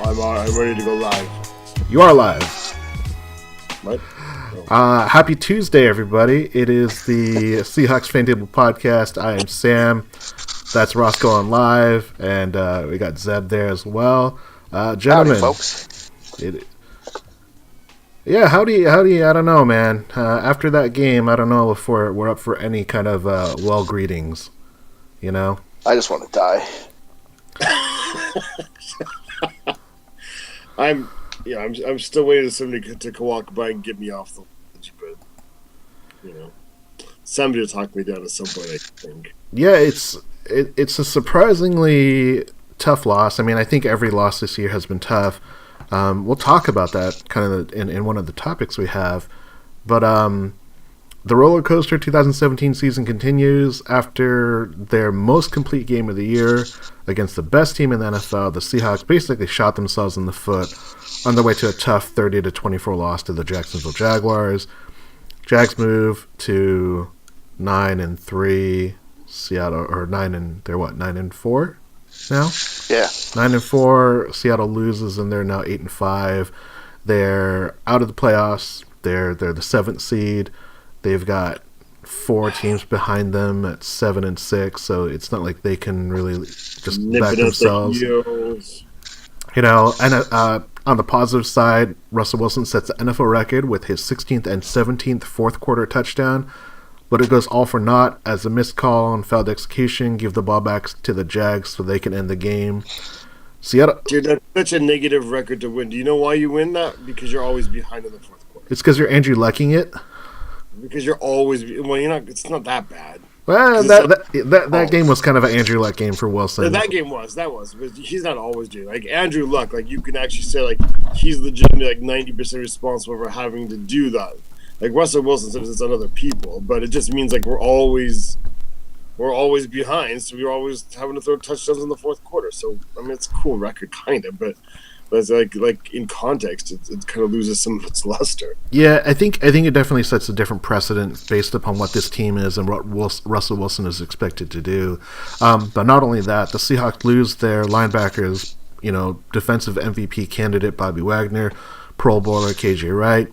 I'm ready to go live. You are live. What? Oh. Happy Tuesday, everybody. It is the Seahawks Fan Table Podcast. I am Sam. That's Roscoe on live, and we got Zeb there as well. Gentlemen. Howdy, folks. Howdy. I don't know, man. After that game, I don't know if we're up for any kind of well greetings. You know? I just want to die. I'm still waiting for somebody to walk by and get me off the ledge, but somebody will talk me down at some point, I think. Yeah, it's a surprisingly tough loss. I mean, I think every loss this year has been tough. We'll talk about that kind of in one of the topics we have, but the roller coaster 2017 season continues after their most complete game of the year against the best team in the NFL. The Seahawks basically shot themselves in the foot on their way to a tough 30-24 loss to the Jacksonville Jaguars. Jags move to 9-3. Seattle or 9-4 now. Yeah, 9-4. Seattle loses and they're now 8-5. They're out of the playoffs. They're the 7th seed. They've got 4 teams behind them at 7-6, so it's not like they can really just back themselves. And on the positive side, Russell Wilson sets the NFL record with his 16th and 17th fourth quarter touchdown, but it goes all for naught as a missed call and failed execution give the ball back to the Jags so they can end the game. Seattle, dude, that's such a negative record to win. Do you know why you win that? Because you're always behind in the fourth quarter. It's because you're Andrew Lucking it. Because you're always you're not. It's not that bad. Well, that game was kind of an Andrew Luck game for Wilson. That game was. But he's not always doing like Andrew Luck. Like you can actually say like he's legitimately like 90% responsible for having to do that. Like Russell Wilson says it's on other people, but it just means like we're always behind, so we're always having to throw touchdowns in the fourth quarter. So I mean it's a cool record, kind of, but it's like in context, it kind of loses some of its luster. Yeah, I think it definitely sets a different precedent based upon what this team is and what Russell Wilson is expected to do. But not only that, the Seahawks lose their linebackers, defensive MVP candidate Bobby Wagner, Pro Bowler KJ Wright.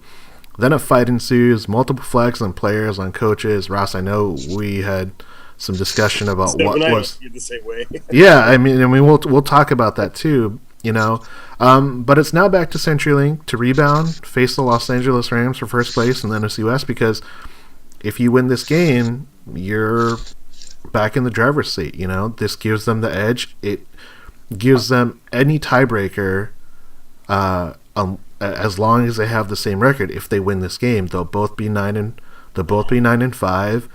Then a fight ensues, multiple flags on players, on coaches. Ross, I know we had some discussion about what was the same way. Yeah, I mean we'll talk about that too. But it's now back to CenturyLink to rebound, face the Los Angeles Rams for first place in the NFC West, because if you win this game, you're back in the driver's seat. This gives them the edge. It gives them any tiebreaker as long as they have the same record. If they win this game, they'll both be 9-5.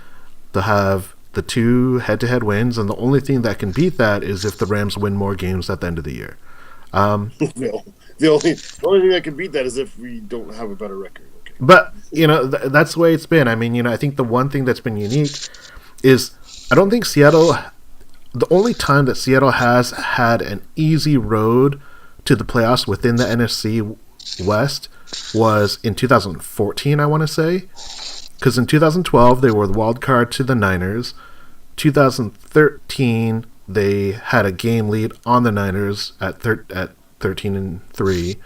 They'll have the 2 head-to-head wins, and the only thing that can beat that is if the Rams win more games at the end of the year. The only thing that can beat that is if we don't have a better record. Okay. But that's the way it's been. I mean, I think the one thing that's been unique is I don't think Seattle. The only time that Seattle has had an easy road to the playoffs within the NFC West was in 2014. I want to say, because in 2012 they were the wild card to the Niners. 2013. They had a game lead on the Niners at 13-3,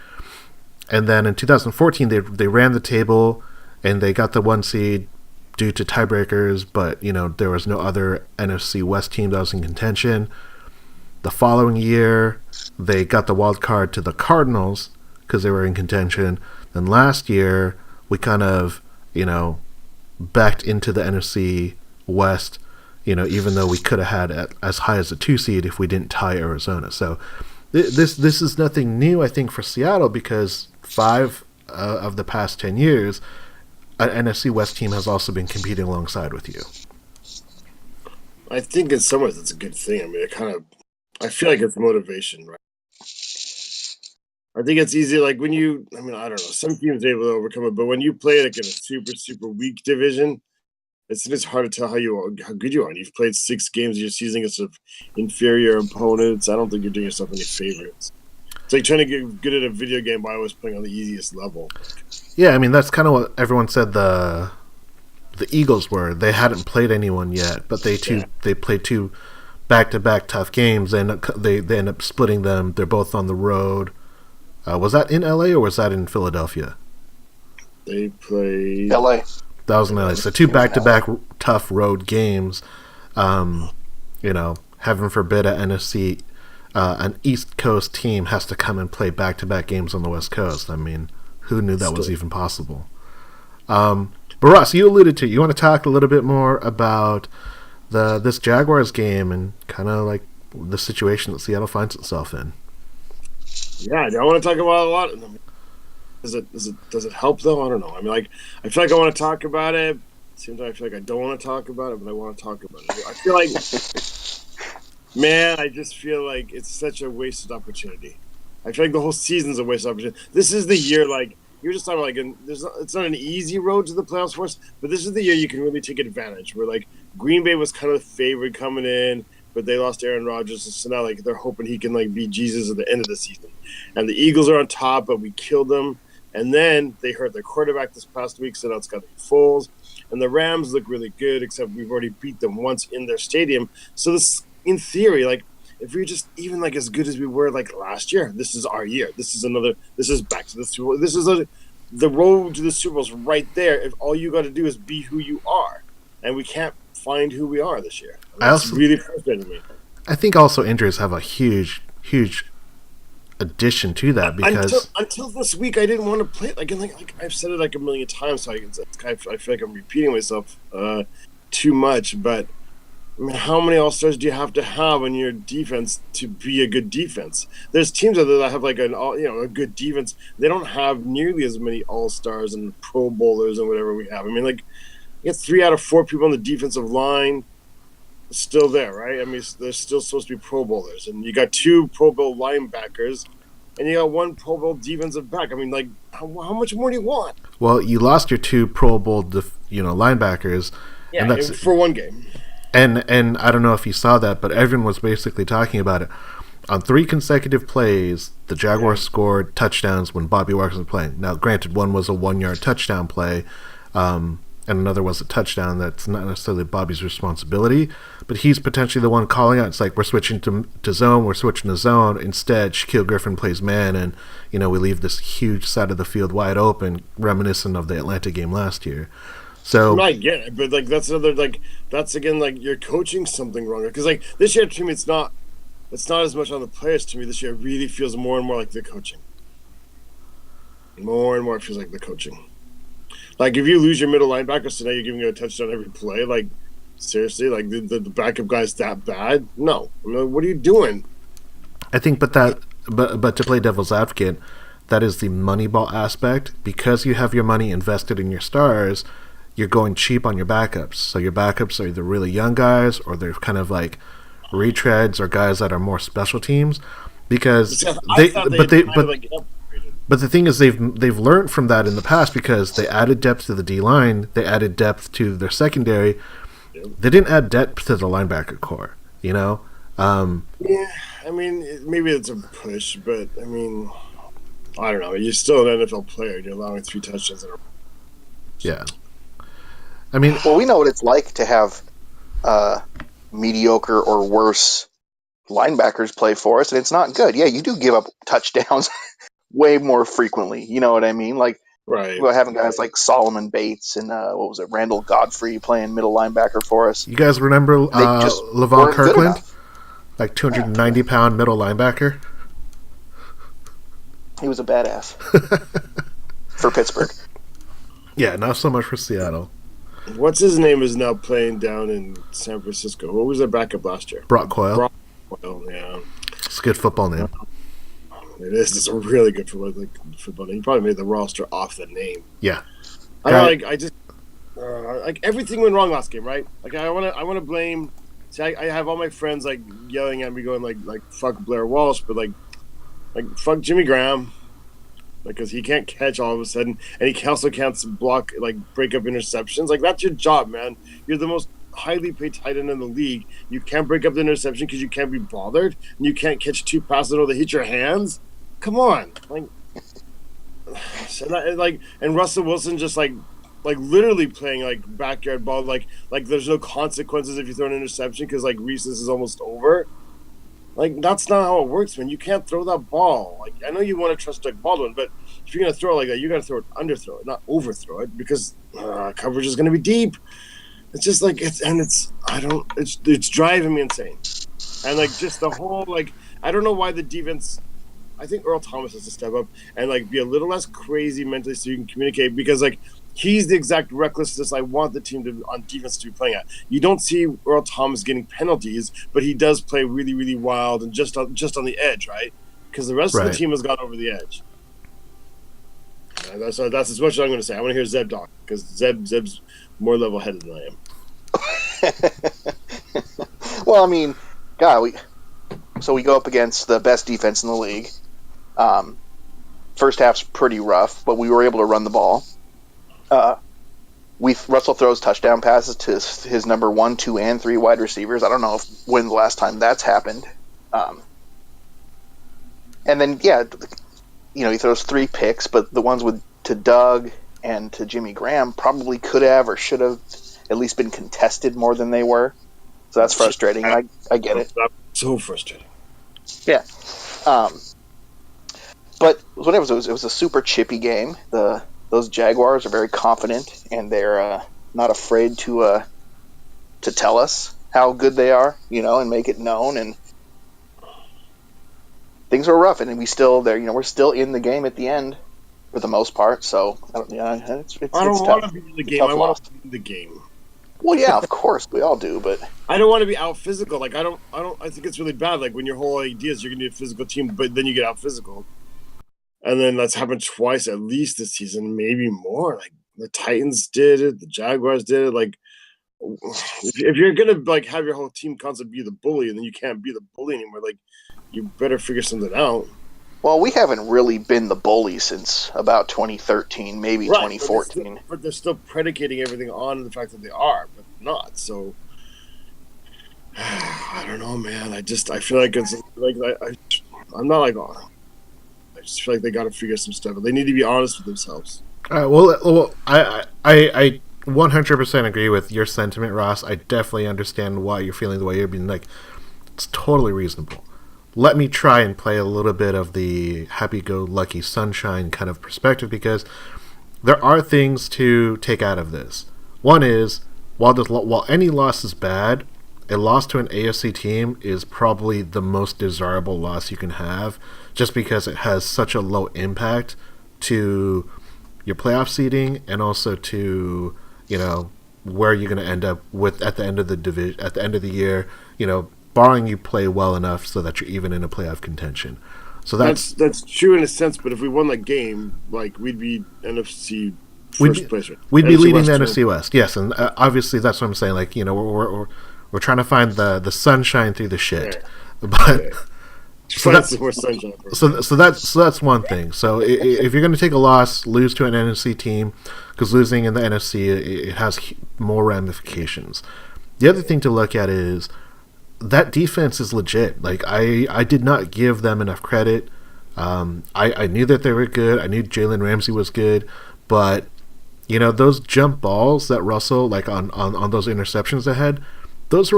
and then in 2014 they ran the table and they got the 1 seed due to tiebreakers. But there was no other NFC West team that was in contention. The following year they got the wild card to the Cardinals because they were in contention. Then last year we kind of backed into the NFC West. Even though we could have had as high as a 2 seed if we didn't tie Arizona. So this is nothing new, I think, for Seattle, because 5 of the past 10 years, an NFC West team has also been competing alongside with you. I think in some ways it's a good thing. I mean, I feel like it's motivation, right? I think it's easy, like when I don't know, some teams are able to overcome it, but when you play like in a super, super weak division, it's hard to tell how good you are. And you've played 6 games of your season against inferior opponents. I don't think you're doing yourself any favorites. It's like trying to get good at a video game by always playing on the easiest level. Yeah, I mean that's kind of what everyone said the Eagles were. They hadn't played anyone yet, but they played 2 back-to-back tough games, and they end up splitting them. They're both on the road. Was that in LA or was that in Philadelphia? They played LA. That was in LA. So two back-to-back tough road games. Heaven forbid an NFC, an East Coast team has to come and play back-to-back games on the West Coast. I mean, who knew that was even possible? But Ross, you alluded to, you want to talk a little bit more about this Jaguars game and kind of like the situation that Seattle finds itself in. Yeah, I want to talk about a lot. Does it help though? I don't know. I mean, like, I feel like I want to talk about it. Seems like I feel like I don't want to talk about it, but I want to talk about it. I feel like, man, I just feel like it's such a wasted opportunity. I feel like the whole season's a wasted opportunity. This is the year, like, you're just talking about, like, it's not an easy road to the playoffs for us, but this is the year you can really take advantage. Where, like, Green Bay was kind of the favorite coming in, but they lost Aaron Rodgers, so now, like, they're hoping he can, like, be Jesus at the end of the season. And the Eagles are on top, but we killed them. And then they hurt their quarterback this past week, so now it's got to be Foles. And the Rams look really good, except we've already beat them once in their stadium. So this, in theory, like, if we're just even like as good as we were like last year, this is our year. This is back to the Super Bowl. This is the road to the Super Bowl is right there. If all you got to do is be who you are, and we can't find who we are this year. That's really frustrating me. I think also injuries have a huge addition to that because until this week I didn't want to play it. Like I've said it like a million times, so I feel like I'm repeating myself too much. But I mean, how many All-Stars do you have to have on your defense to be a good defense? There's teams out there that have like a good defense. They don't have nearly as many All-Stars and Pro Bowlers and whatever we have. I mean, like, you get 3 out of 4 people on the defensive line still there, right? I mean, they're still supposed to be Pro Bowlers, and you got 2 Pro Bowl linebackers, and you got 1 Pro Bowl defensive back. I mean, like, how much more do you want? Well, you lost your 2 Pro Bowl, linebackers, and that's for 1 game. And I don't know if you saw that, but everyone was basically talking about it. On 3 consecutive plays, the Jaguars scored touchdowns when Bobby Wagner was playing. Now, granted, one was a 1-yard touchdown play, and another was a touchdown that's not necessarily Bobby's responsibility, but he's potentially the one calling out. It's like, we're switching to zone, we're switching to zone. Instead, Shaquille Griffin plays man, and, we leave this huge side of the field wide open, reminiscent of the Atlanta game last year. So I get it, but, like, that's another, like, that's, again, like, you're coaching something wrong. Because, like, this year, to me, it's not as much on the players. To me, this year really feels more and more like the coaching. More and more it feels like the coaching. Like, if you lose your middle linebacker, so now you're giving you a touchdown every play, like, seriously? Like, the backup guy's that bad? No. I mean, what are you doing? I think, but to play devil's advocate, that is the Moneyball aspect. Because you have your money invested in your stars, you're going cheap on your backups. So your backups are either really young guys or they're kind of like retreads or guys that are more special teams. Because but the thing is, they've learned from that in the past because they added depth to the D-line, they added depth to their secondary. They didn't add depth to the linebacker core, Yeah, I mean, maybe it's a push, but, I mean, I don't know. You're still an NFL player. You're allowing 3 touchdowns in a row. Yeah. I mean, well, we know what it's like to have mediocre or worse linebackers play for us, and it's not good. Yeah, you do give up touchdowns way more frequently. You know what I mean? Like, right. We're having guys like Solomon Bates and Randall Godfrey playing middle linebacker for us. You guys remember Levon Kirkland? Like 290-pound middle linebacker? He was a badass. For Pittsburgh. Yeah, not so much for Seattle. What's his name is now playing down in San Francisco. What was their backup last year? Brock Coyle. Yeah. It's a good football name. It is. It's a really good football name. He probably made the roster off the name. Yeah. Like everything went wrong last game, right? Like I want to blame. See, I have all my friends like yelling at me, going like fuck Blair Walsh, but like fuck Jimmy Graham. Because he can't catch all of a sudden, and he also can't block, like, break up interceptions. Like, that's your job, man. You're the most highly paid tight end in the league. You can't break up the interception because you can't be bothered, and you can't catch 2 passes that hit your hands. Come on, and Russell Wilson just like literally playing like backyard ball, like there's no consequences if you throw an interception because like recess is almost over. Like, that's not how it works, man. You can't throw that ball. Like, I know you want to trust Doug Baldwin, but if you're going to throw it like that, you got to throw it, underthrow it, not overthrow it, because coverage is going to be deep. It's just like, it's driving me insane. And, like, just the whole, like, I don't know why the defense, I think Earl Thomas has to step up and, like, be a little less crazy mentally so you can communicate, because, like, he's the exact recklessness I want the team to on defense to be playing at. You don't see Earl Thomas getting penalties, but he does play really, really wild and just on the edge, right? Because the rest of the team has got over the edge. That's as much as I'm going to say. I want to hear Zeb talk, because Zeb's more level-headed than I am. Well, I mean, God, we go up against the best defense in the league. First half's pretty rough, but we were able to run the ball. Russell throws touchdown passes to his number 1, 2, and 3 wide receivers. I don't know when the last time that's happened. And then, he throws 3 picks, but the ones to Doug and to Jimmy Graham probably could have or should have at least been contested more than they were. So that's frustrating. I get it. So frustrating. Yeah. But whatever, it was a super chippy game. Those Jaguars are very confident, and they're not afraid to tell us how good they are, and make it known. And things are rough, and we're still in the game at the end for the most part. So I don't want to be in the game. I want to be in the game. Well, yeah, of course we all do, but I don't want to be out physical. Like I think it's really bad. Like when your whole idea is you're gonna be a physical team, but then you get out physical. And then that's happened twice at least this season, maybe more. Like the Titans did it, the Jaguars did it. Like if you're gonna like have your whole team concept be the bully, and then you can't be the bully anymore, like you better figure something out. Well, we haven't really been the bully since about 2013, maybe 2014. But they're still predicating everything on the fact that they are, but not. So I don't know, man. I feel like it's like I'm not like. I just feel like they got to figure some stuff out. They need to be honest with themselves. Well, I 100% agree with your sentiment, Ross. I definitely understand why you're feeling the way you're being. Like, it's totally reasonable. Let me try and play a little bit of the happy-go-lucky sunshine kind of perspective, there are things to take out of this. One is, while any loss is bad, a loss to an AFC team is probably the most desirable loss you can have, just because it has such a low impact to your playoff seeding and also to, where you're going to end up with at the end of the division, at the end of the year, barring you play well enough so that you're even in a playoff contention. So that's true in a sense, but if we won that game, like we'd be NFC first place. We'd be leading the NFC West, yes, and obviously that's what I'm saying. Like we're trying to find the sunshine through the shit, but so that's one thing. So if you're going to take a loss, lose to an NFC team, because losing in the NFC it has more ramifications. The other thing to look at is that defense is legit. Like I did not give them enough credit. I knew that they were good. I knew Jalen Ramsey was good, but those jump balls that Russell on those interceptions they had, those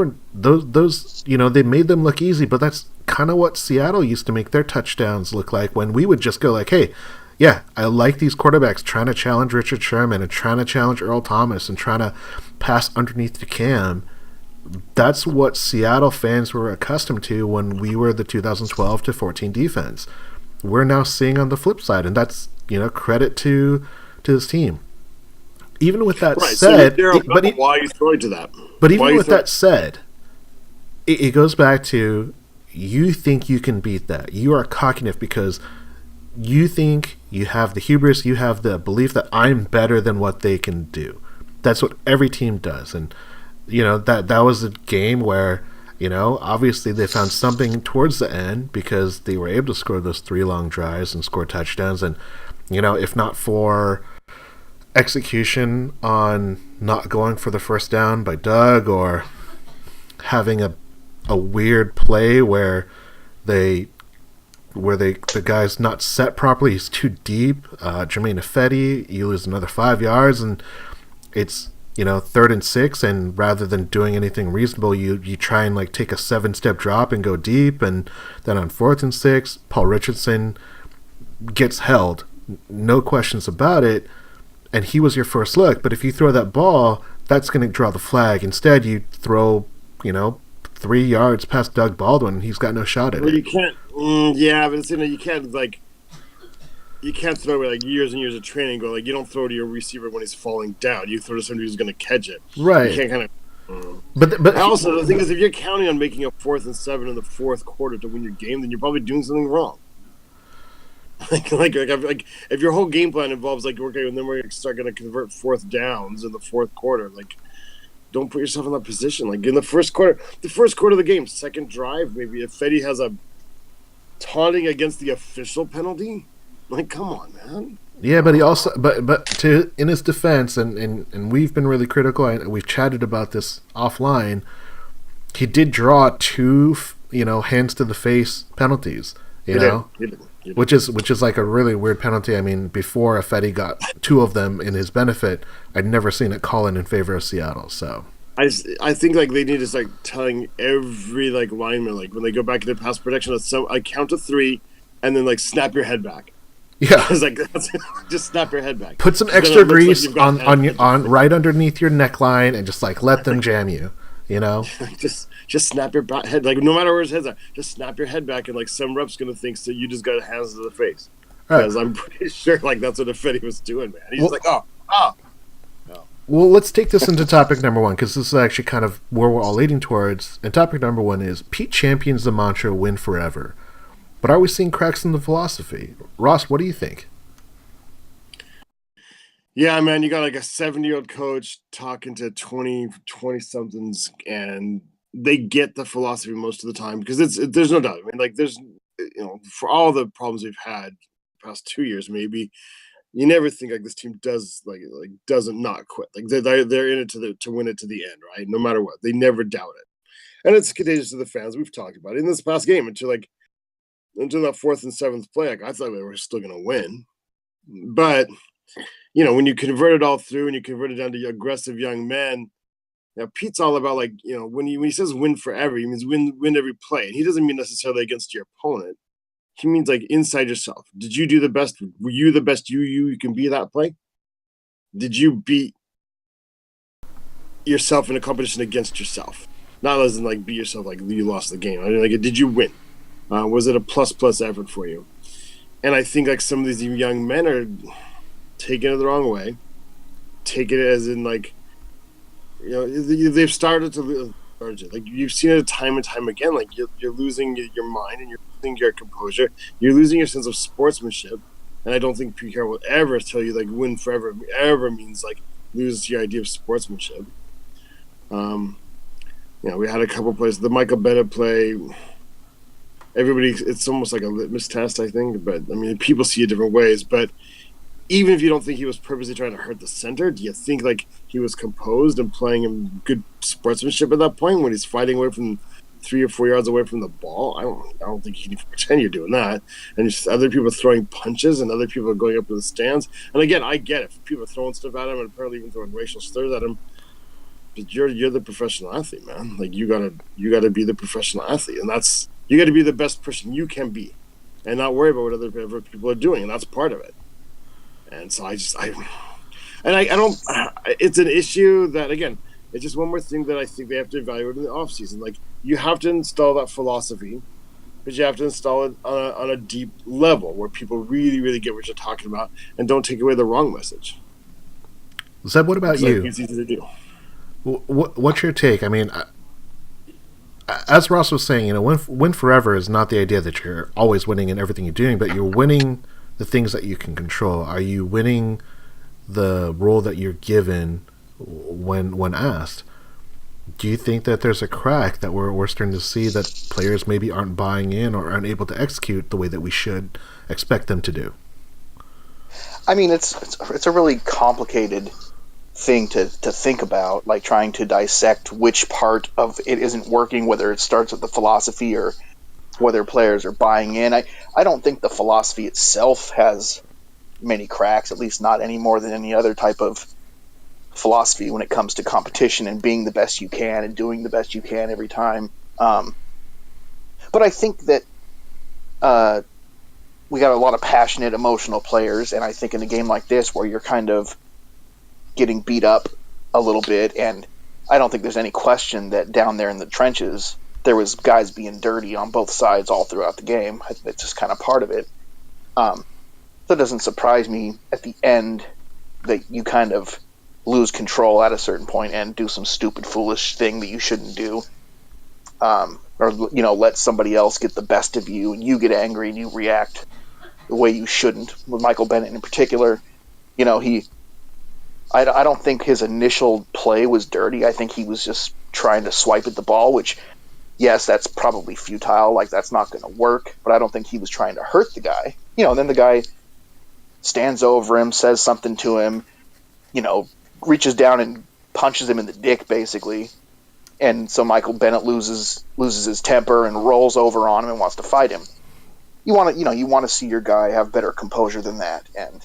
they made them look easy, but that's kind of what Seattle used to make their touchdowns look like, when we would just go like, hey, yeah, I like these quarterbacks trying to challenge Richard Sherman and trying to challenge Earl Thomas and trying to pass underneath the Cam. That's what Seattle fans were accustomed to when we were the 2012 to 14 defense. We're now seeing on the flip side, and that's credit to this team. Even with that said, why are you throwing to that? But even with that said, it goes back to, you think you can beat that. You are cocky enough because you think you have the hubris, you have the belief that I'm better than what they can do. That's what every team does, and that was a game where obviously they found something towards the end because they were able to score those 3 long drives and score touchdowns, and if not for execution on not going for the first down by Doug, or having a weird play where the guy's not set properly, he's too deep, Jermaine Ifedi, you lose another 5 yards, and it's third and 6, and rather than doing anything reasonable, you try and like take a 7-step drop and go deep, and then on fourth and 6, Paul Richardson gets held, no questions about it, and he was your first look. But if you throw that ball, that's going to draw the flag. Instead, you throw 3 yards past Doug Baldwin, and he's got no shot at it. You can't. Yeah, but you can't you can't throw away like years and years of training. Go like you don't throw to your receiver when he's falling down. You throw to somebody who's going to catch it. Right. You can't kind of. But also the thing is, if you're counting on making a 4th and 7 in the fourth quarter to win your game, then you're probably doing something wrong. Like if your whole game plan involves like okay, and then we're going to convert 4th downs in the fourth quarter, like don't put yourself in that position. Like in the first quarter of the game, second drive, maybe if Fetty has a taunting against the official penalty. Like, come on, man. Yeah, but he also, but to in his defense, and we've been really critical, and we've chatted about this offline. He did draw 2, hands to the face penalties. He did. Which is like a really weird penalty. I mean, before Fetty got 2 of them in his benefit, I'd never seen it call in favor of Seattle. So I think like they need to start telling every like lineman like when they go back into pass protection, I count to 3, and then like snap your head back. Yeah, it's like just snap your head back. Put some extra grease on right underneath your neckline, and just like let them jam you. Just snap your head, like no matter where his head's at, just snap your head back, and like some rep's gonna think that you just got hands to the face. Because I'm pretty sure like that's what Fetty was doing, man. He's like, oh. Well, let's take this into topic number 1, because this is actually kind of where we're all leading towards. And topic number 1 is Pete champions the mantra "win forever." But are we seeing cracks in the philosophy? Ross, what do you think? Yeah, man, you got like a 70-year-old coach talking to 20-somethings, and they get the philosophy most of the time because there's no doubt. I mean, like there's, for all the problems we've had the past 2 years, maybe you never think like this team does doesn't not quit. Like they're in it to win it to the end, right? No matter what, they never doubt it, and it's contagious to the fans. We've talked about it in this past game until that 4th and 7th play, like, I thought they were still going to win. But, when you convert it all through and you convert it down to aggressive young men, Pete's all about, like, when he says win forever, he means win every play. And he doesn't mean necessarily against your opponent. He means, like, inside yourself. Did you do the best? Were you the best you can be that play? Did you beat yourself in a competition against yourself? Not as in, like, beat yourself, like, you lost the game. I mean, like, did you win? Was it a plus effort for you? And I think like some of these young men are taking it the wrong way, taking it as in like, they've started to lose. Like you've seen it time and time again. Like you're losing your mind and you're losing your composure. You're losing your sense of sportsmanship. And I don't think Pete Carroll will ever tell you like win forever ever means like lose your idea of sportsmanship. We had a couple plays. The Michael Bennett play. Everybody, it's almost like a litmus test, I think. But, I mean, people see it different ways. But even if you don't think he was purposely trying to hurt the center, do you think, like, he was composed and playing in good sportsmanship at that point when he's fighting away from 3 or 4 yards away from the ball? I don't think you can pretend you're doing that. And just other people throwing punches and other people going up to the stands. And, again, I get it. People are throwing stuff at him and apparently even throwing racial slurs at him. But you're the professional athlete, man. Like, you gotta be the professional athlete. And that's... You got to be the best person you can be, and not worry about what other people are doing, and that's part of it. And so I don't. It's an issue that again, it's just one more thing that I think they have to evaluate in the offseason. Like you have to install that philosophy, but you have to install it on a deep level where people really, really get what you're talking about and don't take away the wrong message. Zeb, what about you? It's easy to do. What's your take? I mean. As Ross was saying, win forever is not the idea that you're always winning in everything you're doing, but you're winning the things that you can control. Are you winning the role that you're given when asked? Do you think that there's a crack that we're starting to see that players maybe aren't buying in or aren't able to execute the way that we should expect them to do? I mean, it's a really complicated thing to think about, like trying to dissect which part of it isn't working, whether it starts with the philosophy or whether players are buying in. I don't think the philosophy itself has many cracks, at least not any more than any other type of philosophy when it comes to competition and being the best you can and doing the best you can every time. But I think that we got a lot of passionate, emotional players, and I think in a game like this where you're kind of getting beat up a little bit, and I don't think there's any question that down there in the trenches there was guys being dirty on both sides all throughout the game. It's just kind of part of it. So it doesn't surprise me at the end that you kind of lose control at a certain point and do some stupid, foolish thing that you shouldn't do. Or, let somebody else get the best of you and you get angry and you react the way you shouldn't. With Michael Bennett in particular, I don't think his initial play was dirty. I think he was just trying to swipe at the ball, which, yes, that's probably futile. Like, that's not going to work. But I don't think he was trying to hurt the guy. And then the guy stands over him, says something to him, reaches down and punches him in the dick, basically. And so Michael Bennett loses his temper and rolls over on him and wants to fight him. You want to see your guy have better composure than that and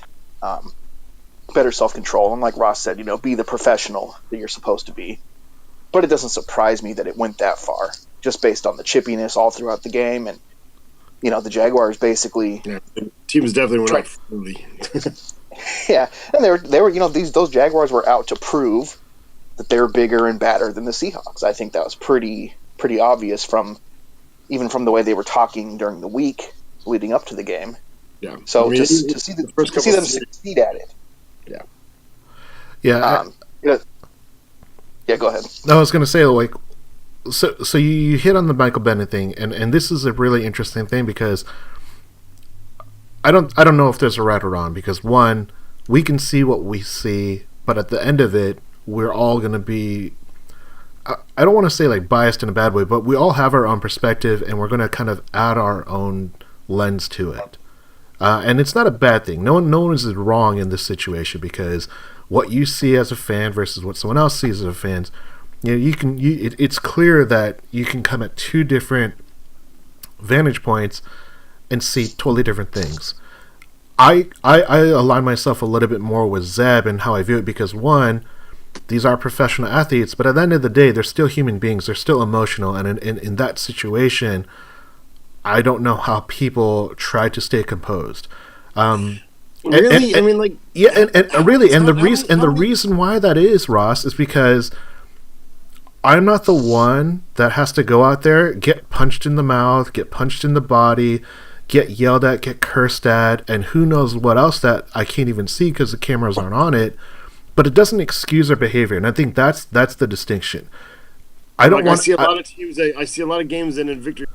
better self-control. And like Ross said, be the professional that you're supposed to be. But it doesn't surprise me that it went that far, just based on the chippiness all throughout the game. And the Jaguars basically. Yeah, the teams definitely went out fully. Yeah, and they were those Jaguars were out to prove that they're bigger and badder than the Seahawks. I think that was pretty obvious from the way they were talking during the week leading up to the game. Yeah. So to see them succeed at it. Yeah. Yeah. Yeah. Go ahead. I was going to say, like, so you hit on the Michael Bennett thing, and this is a really interesting thing because I don't know if there's a right or wrong, because one, we can see what we see, but at the end of it, we're all going to be, I don't want to say like biased in a bad way, but we all have our own perspective and we're going to kind of add our own lens to it. And it's not a bad thing. No one is wrong in this situation, because what you see as a fan versus what someone else sees as a fan, it's clear that you can come at two different vantage points and see totally different things. I align myself a little bit more with Zeb and how I view it, because one, these are professional athletes, but at the end of the day, they're still human beings. They're still emotional. And in that situation, I don't know how people try to stay composed. Really? The reason why that is, Ross, is because I'm not the one that has to go out there, get punched in the mouth, get punched in the body, get yelled at, get cursed at, and who knows what else that I can't even see because the cameras aren't on it. But it doesn't excuse their behavior, and I think that's the distinction. I see a lot of teams. I see a lot of games in victory,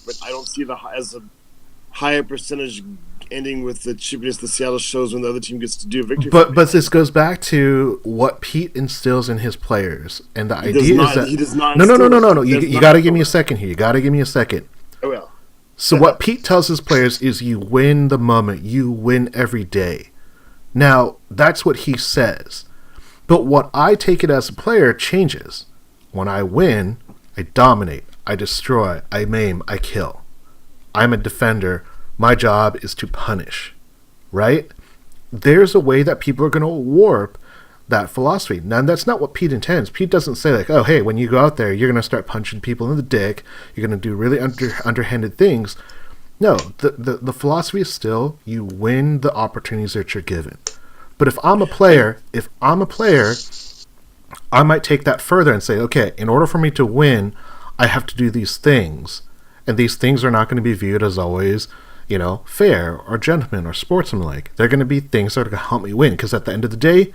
but I don't see as a higher percentage ending with the chippiness the Seattle shows when the other team gets to do a victory. But this goes back to what Pete instills in his players, and the idea is that he does not. No. You got to give me a second here. You got to give me a second. I will. So what Pete tells his players is, you win the moment, you win every day. Now, that's what he says. But what I take it as a player changes. When I win, I dominate, I destroy, I maim, I kill. I'm a defender. My job is to punish. Right? There's a way that people are going to warp that philosophy. Now, that's not what Pete intends. Pete doesn't say like, oh, hey, when you go out there, you're going to start punching people in the dick. You're going to do really underhanded things. No, the philosophy is still, you win the opportunities that you're given. But if I'm a player, I might take that further and say, okay, in order for me to win, I have to do these things. And these things are not going to be viewed as always, fair or gentleman or sportsmanlike. They're going to be things that are going to help me win. Because at the end of the day,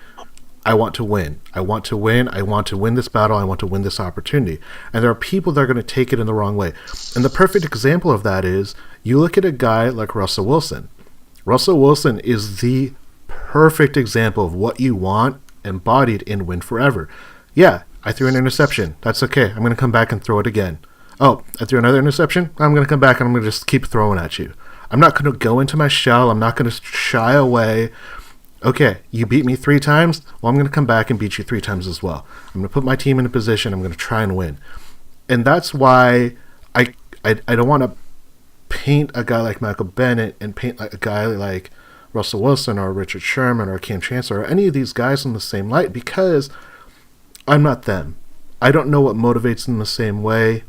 I want to win. I want to win. I want to win this battle. I want to win this opportunity. And there are people that are going to take it in the wrong way. And the perfect example of that is, you look at a guy like Russell Wilson. Russell Wilson is the perfect example of what you want embodied in Win Forever. Yeah, I threw an interception. That's okay. I'm going to come back and throw it again. Oh, I threw another interception? I'm going to come back and I'm going to just keep throwing at you. I'm not going to go into my shell. I'm not going to shy away. Okay, you beat me 3 times? Well, I'm going to come back and beat you 3 times as well. I'm going to put my team in a position. I'm going to try and win. And that's why I don't want to paint a guy like Michael Bennett and paint like a guy like Russell Wilson or Richard Sherman or Cam Chancellor or any of these guys in the same light because I'm not them. I don't know what motivates them the same way.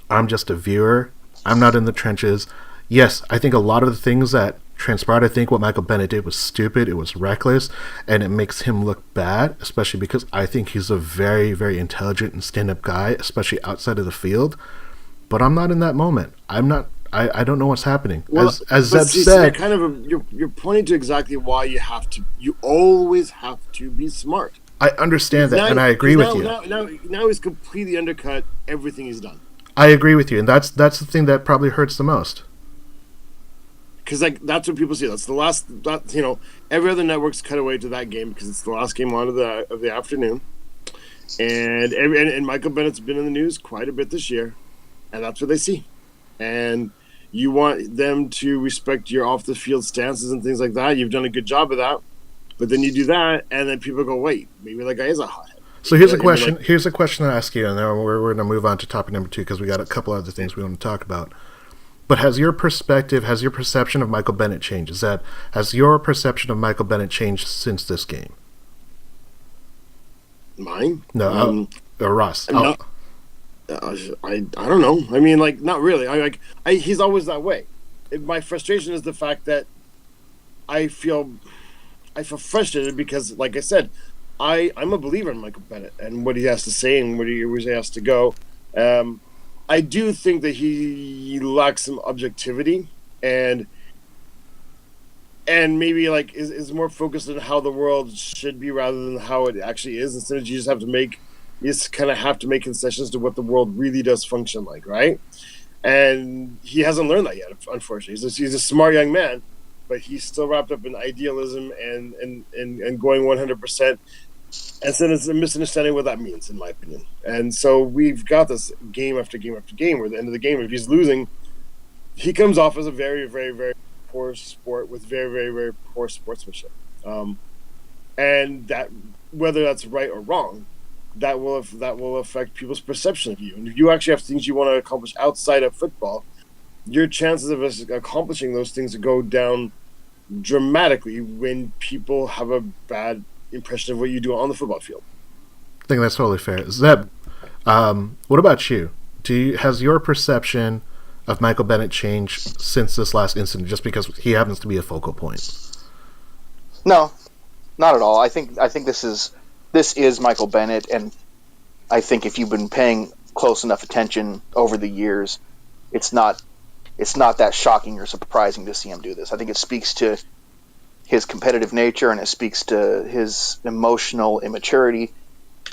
I'm just a viewer. I'm not in the trenches. Yes, I think a lot of the things that transpired, I think what Michael Bennett did was stupid. It was reckless, and it makes him look bad, especially because I think he's a very, very intelligent and stand-up guy, especially outside of the field. But I'm not in that moment. I'm not. I don't know what's happening. Well, as Zeb said, kind of you're pointing to exactly why you always have to be smart. I understand that, and I agree with you. Now he's completely undercut everything he's done. I agree with you, and that's the thing that probably hurts the most. Because that's what people see. That's the last. Every other network's cut away to that game because it's the last game on of the afternoon, and Michael Bennett's been in the news quite a bit this year, and that's what they see, and you want them to respect your off the field stances and things like that. You've done a good job of that, but then you do that, and then people go, "Wait, maybe that guy is a hothead." So here's a question. Here's a question to ask you, and then we're going to move on to topic number 2 because we got a couple other things we want to talk about. But has your perception of Michael Bennett changed? Has your perception of Michael Bennett changed since this game? Mine? No, or Ross. I don't know. I mean, not really. He's always that way. My frustration is the fact that I feel frustrated because, like I said, I'm a believer in Michael Bennett and what he has to say and where he has to go. I do think that he lacks some objectivity and maybe is more focused on how the world should be rather than how it actually is. Instead of you just kind of have to make concessions to what the world really does function like, right? And he hasn't learned that yet, unfortunately. He's a smart young man, but he's still wrapped up in idealism and going 100%. And so it's a misunderstanding what that means, in my opinion. And so we've got this game after game after game, where at the end of the game, if he's losing, he comes off as a very, very, very poor sport with very, very, very poor sportsmanship. And that, whether that's right or wrong, that will affect people's perception of you. And if you actually have things you want to accomplish outside of football, your chances of us accomplishing those things go down dramatically when people have a bad impression of what you do on the football field. I think that's totally fair. Zeb, what about you? Has your perception of Michael Bennett changed since this last incident just because he happens to be a focal point? No, not at all. I think this is Michael Bennett, and I think if you've been paying close enough attention over the years, it's not that shocking or surprising to see him do this. I think it speaks to his competitive nature, and it speaks to his emotional immaturity.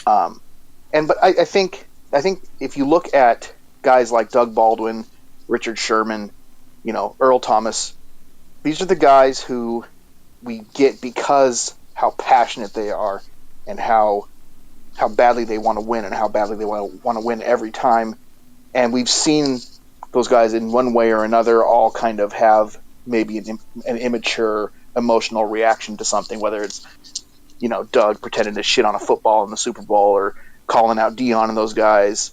But I think if you look at guys like Doug Baldwin, Richard Sherman, Earl Thomas, these are the guys who we get because how passionate they are and how badly they want to win and how badly they want to win every time. And we've seen those guys in one way or another all kind of have maybe an immature emotional reaction to something, whether it's Doug pretending to shit on a football in the Super Bowl or calling out Dion and those guys.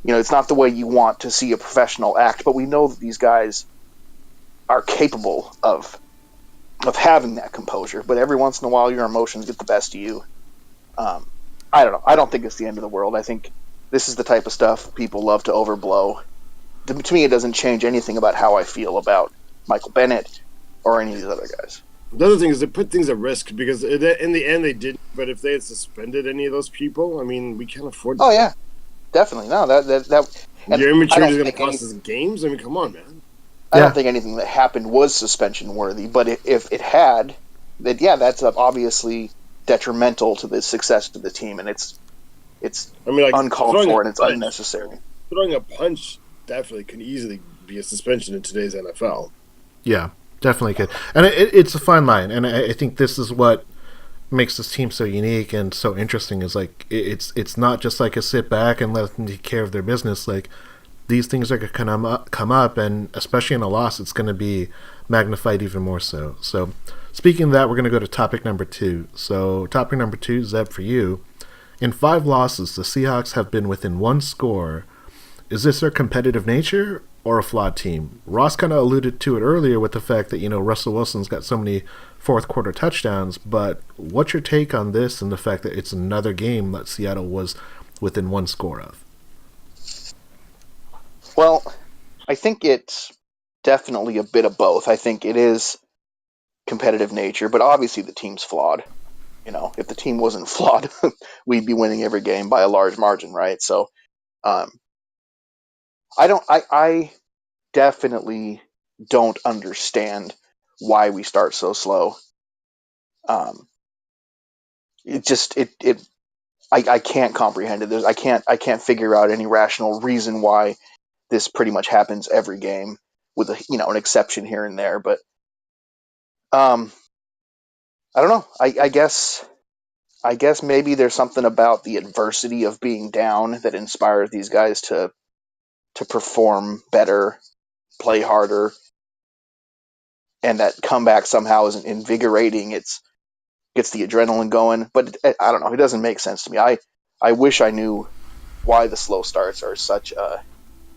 It's not the way you want to see a professional act, but we know that these guys are capable of having that composure. But every once in a while, your emotions get the best of you. I don't know. I don't think it's the end of the world. I think this is the type of stuff people love to overblow. To me, it doesn't change anything about how I feel about Michael Bennett or any of these other guys. The other thing is they put things at risk because in the end they didn't. But if they had suspended any of those people, I mean, we can't afford that. Oh, yeah. Definitely. No, that your immaturity is going to cost us games? I mean, come on, man. I don't think anything that happened was suspension worthy, but if it had, then that's obviously detrimental to the success of the team, and it's uncalled for and it's unnecessary. Throwing a punch definitely can easily be a suspension in today's NFL. Yeah, definitely could. And it's a fine line, and I think this is what makes this team so unique and so interesting is it's not just like a sit back and let them take care of their business. Like, these things are going to come up, and especially in a loss, it's going to be magnified even more so. So, speaking of that, we're going to go to topic number 2. So, topic number 2, Zeb, for you. In 5 losses, the Seahawks have been within 1 score. Is this their competitive nature, or a flawed team? Ross kind of alluded to it earlier with the fact that, Russell Wilson's got so many fourth quarter touchdowns, but what's your take on this and the fact that it's another game that Seattle was within one score of? Well, I think it's definitely a bit of both. I think it is competitive nature, but obviously the team's flawed. If the team wasn't flawed, we'd be winning every game by a large margin, right? So, I definitely don't understand why we start so slow. I can't comprehend it. I can't figure out any rational reason why this pretty much happens every game, with an exception here and there. But I don't know. I guess maybe there's something about the adversity of being down that inspires these guys to perform better, play harder, and that comeback somehow is invigorating. It gets the adrenaline going, but I don't know. It doesn't make sense to me. I wish I knew why the slow starts are such a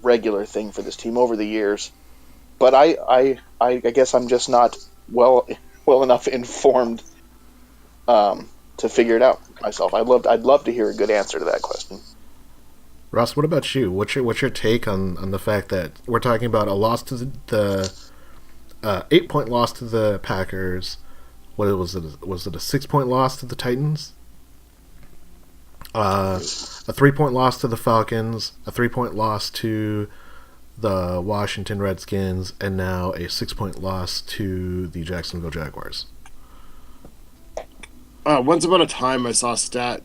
regular thing for this team over the years, but I guess I'm just not well enough informed to figure it out myself. I'd love to hear a good answer to that question. Ross, what about you? What's your take on the fact that we're talking about a loss to the 8-point loss to the Packers? What was it? Was it a 6-point loss to the Titans? A 3-point loss to the Falcons, a 3-point loss to the Washington Redskins, and now a 6-point loss to the Jacksonville Jaguars. Once upon a time, I saw a stat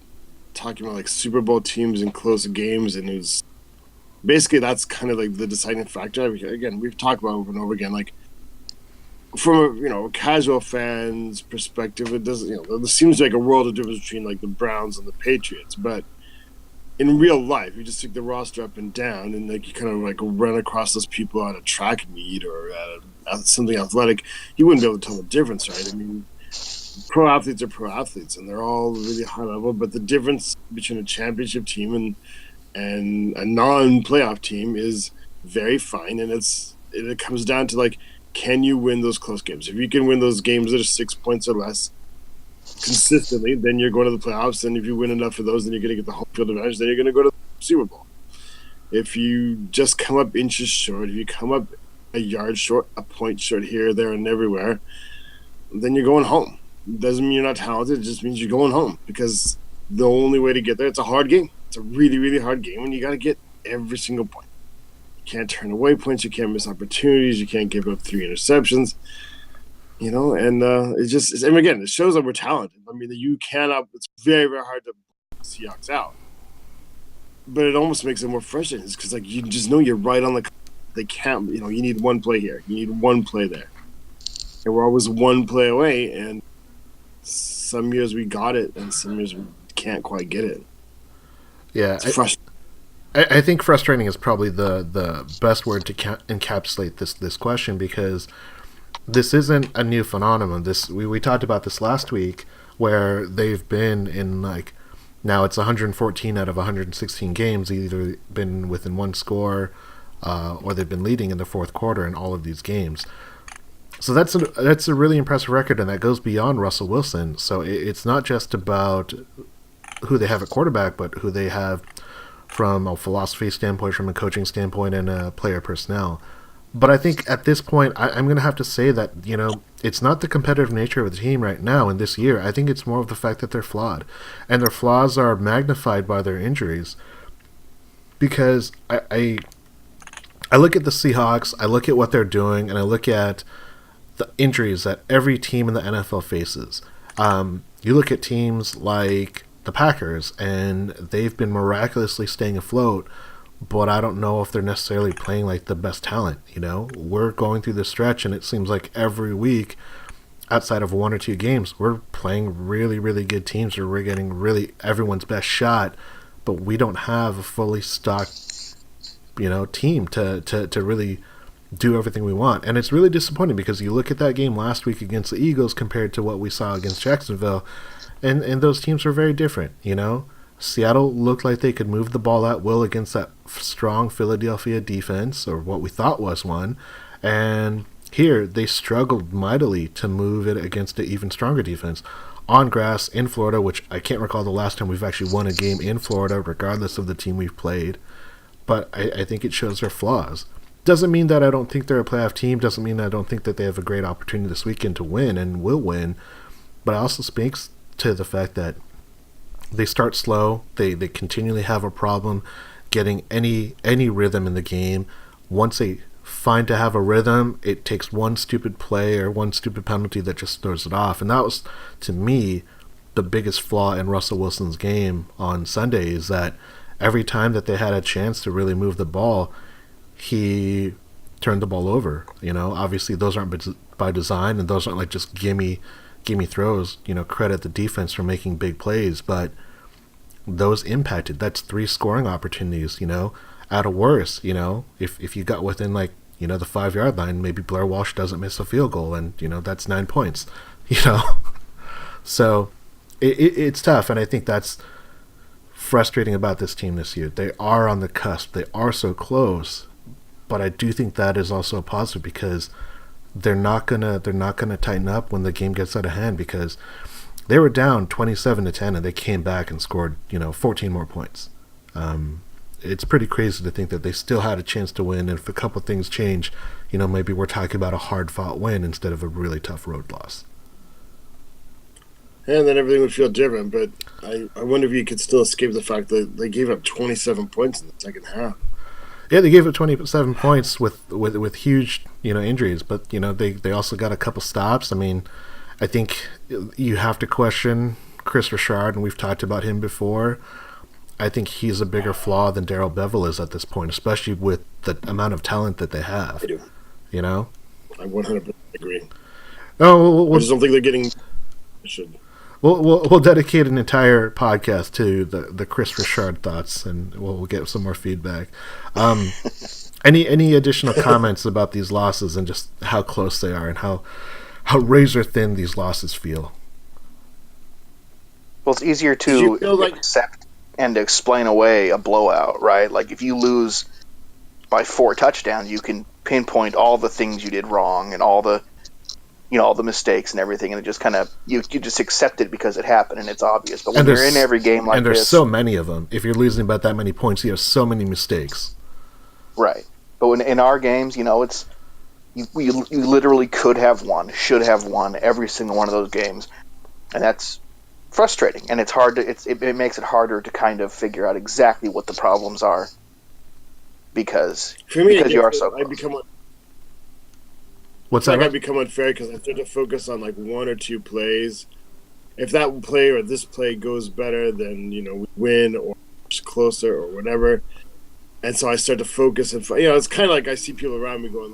talking about Super Bowl teams and close games, and it was basically that's kind of the deciding factor. Again, we've talked about it over and over again. From a casual fan's perspective, it doesn't. There seems like a world of difference between the Browns and the Patriots, but in real life, you just take the roster up and down, and you kind of run across those people at a track meet or at something athletic, you wouldn't be able to tell the difference, right? I mean, pro athletes are pro athletes, and they're all really high level. But the difference between a championship team and a non-playoff team is very fine, and it comes down to can you win those close games? If you can win those games that are 6 points or less consistently, then you're going to the playoffs. And if you win enough of those, then you're going to get the home field advantage. Then you're going to go to the Super Bowl. If you just come up inches short, if you come up a yard short, a point short here, there, and everywhere, then you're going home. It doesn't mean you're not talented. It just means you're going home, because the only way to get there, it's a hard game. It's a really, really hard game, and you got to get every single point. You can't turn away points. You can't miss opportunities. You can't give up 3 interceptions. And and again, it shows that we're talented. I mean, it's very, very hard to block the Seahawks out. But it almost makes it more frustrating, because you just know you're right on they can't, you need one play here. You need one play there. And we're always one play away, and some years we got it, and some years we can't quite get it. Yeah, it's frustrating. I think frustrating is probably the best word to encapsulate this question, because this isn't a new phenomenon. We talked about this last week, where they've been in now it's 114 out of 116 games, either been within one score or they've been leading in the fourth quarter in all of these games. So that's a really impressive record, and that goes beyond Russell Wilson. So it's not just about who they have at quarterback, but who they have from a philosophy standpoint, from a coaching standpoint, and a player personnel. But I think at this point, I'm going to have to say that, it's not the competitive nature of the team right now in this year. I think it's more of the fact that they're flawed. And their flaws are magnified by their injuries. Because I look at the Seahawks, I look at what they're doing, and I look at the injuries that every team in the NFL faces. You look at teams like the Packers, and they've been miraculously staying afloat, but I don't know if they're necessarily playing the best talent. We're going through this stretch, and it seems like every week, outside of 1 or 2 games, we're playing really, really good teams, or we're getting really everyone's best shot, but we don't have a fully stocked, team to really do everything we want. And it's really disappointing, because you look at that game last week against the Eagles compared to what we saw against Jacksonville, and those teams were very different. Seattle looked like they could move the ball at will against that strong Philadelphia defense, or what we thought was one. And here, they struggled mightily to move it against an even stronger defense. On grass in Florida, which I can't recall the last time we've actually won a game in Florida, regardless of the team we've played. But I think it shows their flaws. Doesn't mean that I don't think they're a playoff team. Doesn't mean I don't think that they have a great opportunity this weekend to win and will win. But it also speaks to the fact that they start slow. They continually have a problem getting any rhythm in the game. Once they find to have a rhythm, it takes one stupid play or one stupid penalty that just throws it off. And that was, to me, the biggest flaw in Russell Wilson's game on Sunday, is that every time that they had a chance to really move the ball, he turned the ball over. Obviously those aren't by design, and those aren't like just gimme throws. Credit the defense for making big plays, but those impacted. That's 3 scoring opportunities. At a worst, if you got within the 5-yard line, maybe Blair Walsh doesn't miss a field goal, and that's 9 points. So it's tough, and I think that's frustrating about this team this year. They are on the cusp. They are so close, but I do think that is also a positive, because they're not gonna tighten up when the game gets out of hand, because they were down 27-10 and they came back and scored 14 more points. It's pretty crazy to think that they still had a chance to win, and if a couple things change, maybe we're talking about a hard-fought win instead of a really tough road loss. And then everything would feel different, but I wonder if you could still escape the fact that they gave up 27 points in the second half. Yeah, they gave up 27 points with huge injuries, but they also got a couple stops. I mean, I think you have to question Chris Richard, and we've talked about him before. I think he's a bigger flaw than Darrell Bevell is at this point, especially with the amount of talent that they have. I do. I 100% agree. No, I just don't think they're getting. We'll dedicate an entire podcast to the Chris Richard thoughts, and we'll get some more feedback. Any additional comments about these losses and just how close they are and how razor thin these losses feel? Well, it's easier to accept and to explain away a blowout, right? Like if you lose by 4 touchdowns, you can pinpoint all the things you did wrong and all the mistakes and everything, and it just kind of you just accept it because it happened and it's obvious. But when you're in every game like this, and there's so many of them. If you're losing by that many points, you have so many mistakes. Right. But in our games, it's you literally could have won, should have won every single one of those games, and that's frustrating. And it's hard to it makes it harder to kind of figure out exactly what the problems are because you are so close. What's that? I become unfair because I start to focus on like 1 or 2 plays. If that play or this play goes better, then we win or it's closer or whatever. And so I start to focus, and it's kind of like I see people around me going,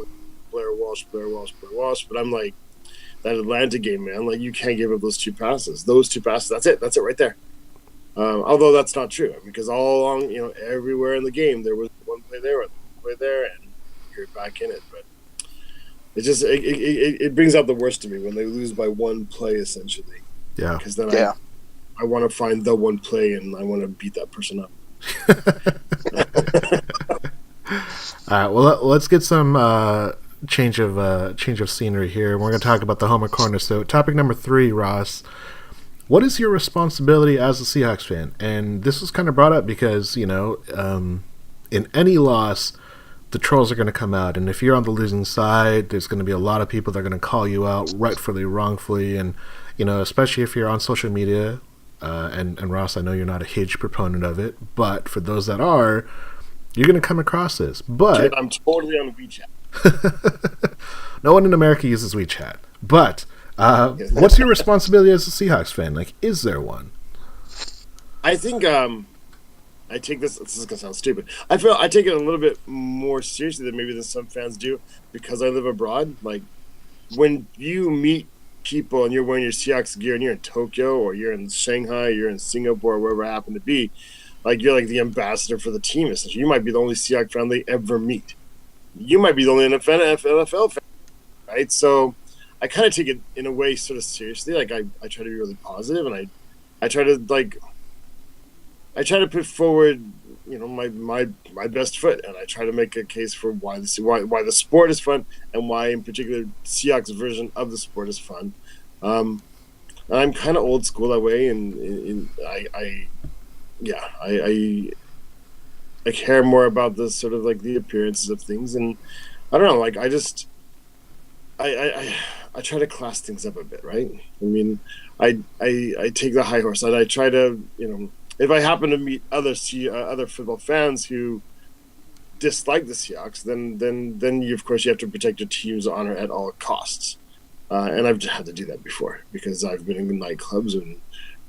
Blair Walsh, but I'm like, that Atlanta game, man, like you can't give up those 2 passes. Those 2 passes, that's it right there. Although that's not true, because all along, everywhere in the game there was one play there, one play there, and you're back in it. But it just it brings out the worst to me when they lose by 1 play, essentially. Yeah. Because then I want to find the 1 play and I want to beat that person up. All right. Well, let's get some change of scenery here. We're going to talk about the Homer Corner. So, topic number 3, Ross. What is your responsibility as a Seahawks fan? And this was kind of brought up because in any loss, the trolls are going to come out, and if you're on the losing side, there's going to be a lot of people that are going to call you out rightfully, wrongfully, and especially if you're on social media. And Ross, I know you're not a huge proponent of it, but for those that are, you're going to come across this. But dude, I'm totally on WeChat. No one in America uses WeChat. But what's your responsibility as a Seahawks fan? Like, is there one? I think I take this is going to sound stupid. I feel I take it a little bit more seriously than some fans do because I live abroad. Like, when you meet people and you're wearing your Seahawks gear and you're in Tokyo or you're in Shanghai, you're in Singapore, wherever I happen to be, like you're like the ambassador for the team. Essentially, you might be the only Seahawks fan they ever meet. You might be the only NFL fan, right? So I kind of take it in a way sort of seriously. Like I try to be really positive and I try to like I try to put forward, my best foot, and I try to make a case for why the sport is fun, and why in particular Seahawks version of the sport is fun. I'm kind of old school that way, and I care more about the sort of like the appearances of things, and I don't know, like I try to class things up a bit, right? I mean, I take the high horse, and I try to, if I happen to meet other football fans who dislike the Seahawks, then you, of course, you have to protect your team's honor at all costs. And I've had to do that before because I've been in nightclubs and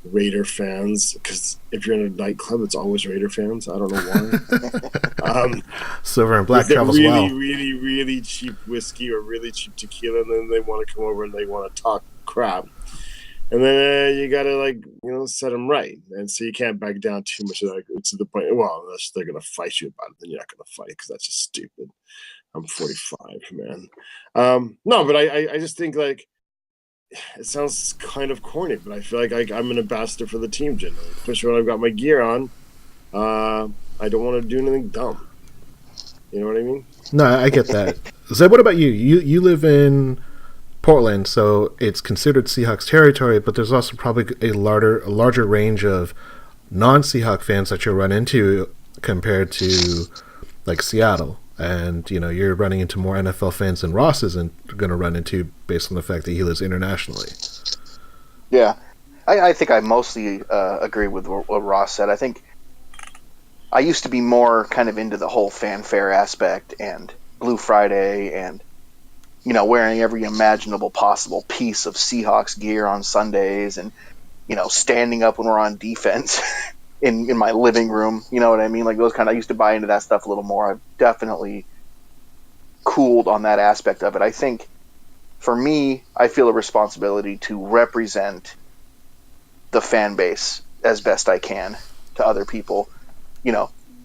Raider fans. Because if you're in a nightclub, it's always Raider fans. I don't know why. Silver and black travels really, well. really, really cheap whiskey or really cheap tequila, and then they want to come over and they want to talk crap. And then you gotta set them right, and so you can't back down too much. To the point. Well, unless they're gonna fight you about it, then you're not gonna fight because that's just stupid. I'm 45, man. No, but I just think like it sounds kind of corny, but I feel like I'm an ambassador for the team generally, especially when I've got my gear on. I don't want to do anything dumb. You know what I mean? No, I get that. Zeb, what about you? You live in Portland, so it's considered Seahawks territory, but there's also probably a larger range of non-Seahawk fans that you'll run into compared to like Seattle. And, you're running into more NFL fans than Ross isn't going to run into based on the fact that he lives internationally. Yeah. I think I mostly agree with what Ross said. I think I used to be more kind of into the whole fanfare aspect and Blue Friday and, wearing every imaginable possible piece of Seahawks gear on Sundays and, standing up when we're on defense. in my living room, you know what I mean? Like those I used to buy into that stuff a little more. I've definitely cooled on that aspect of it. I think for me, I feel a responsibility to represent the fan base as best I can to other people,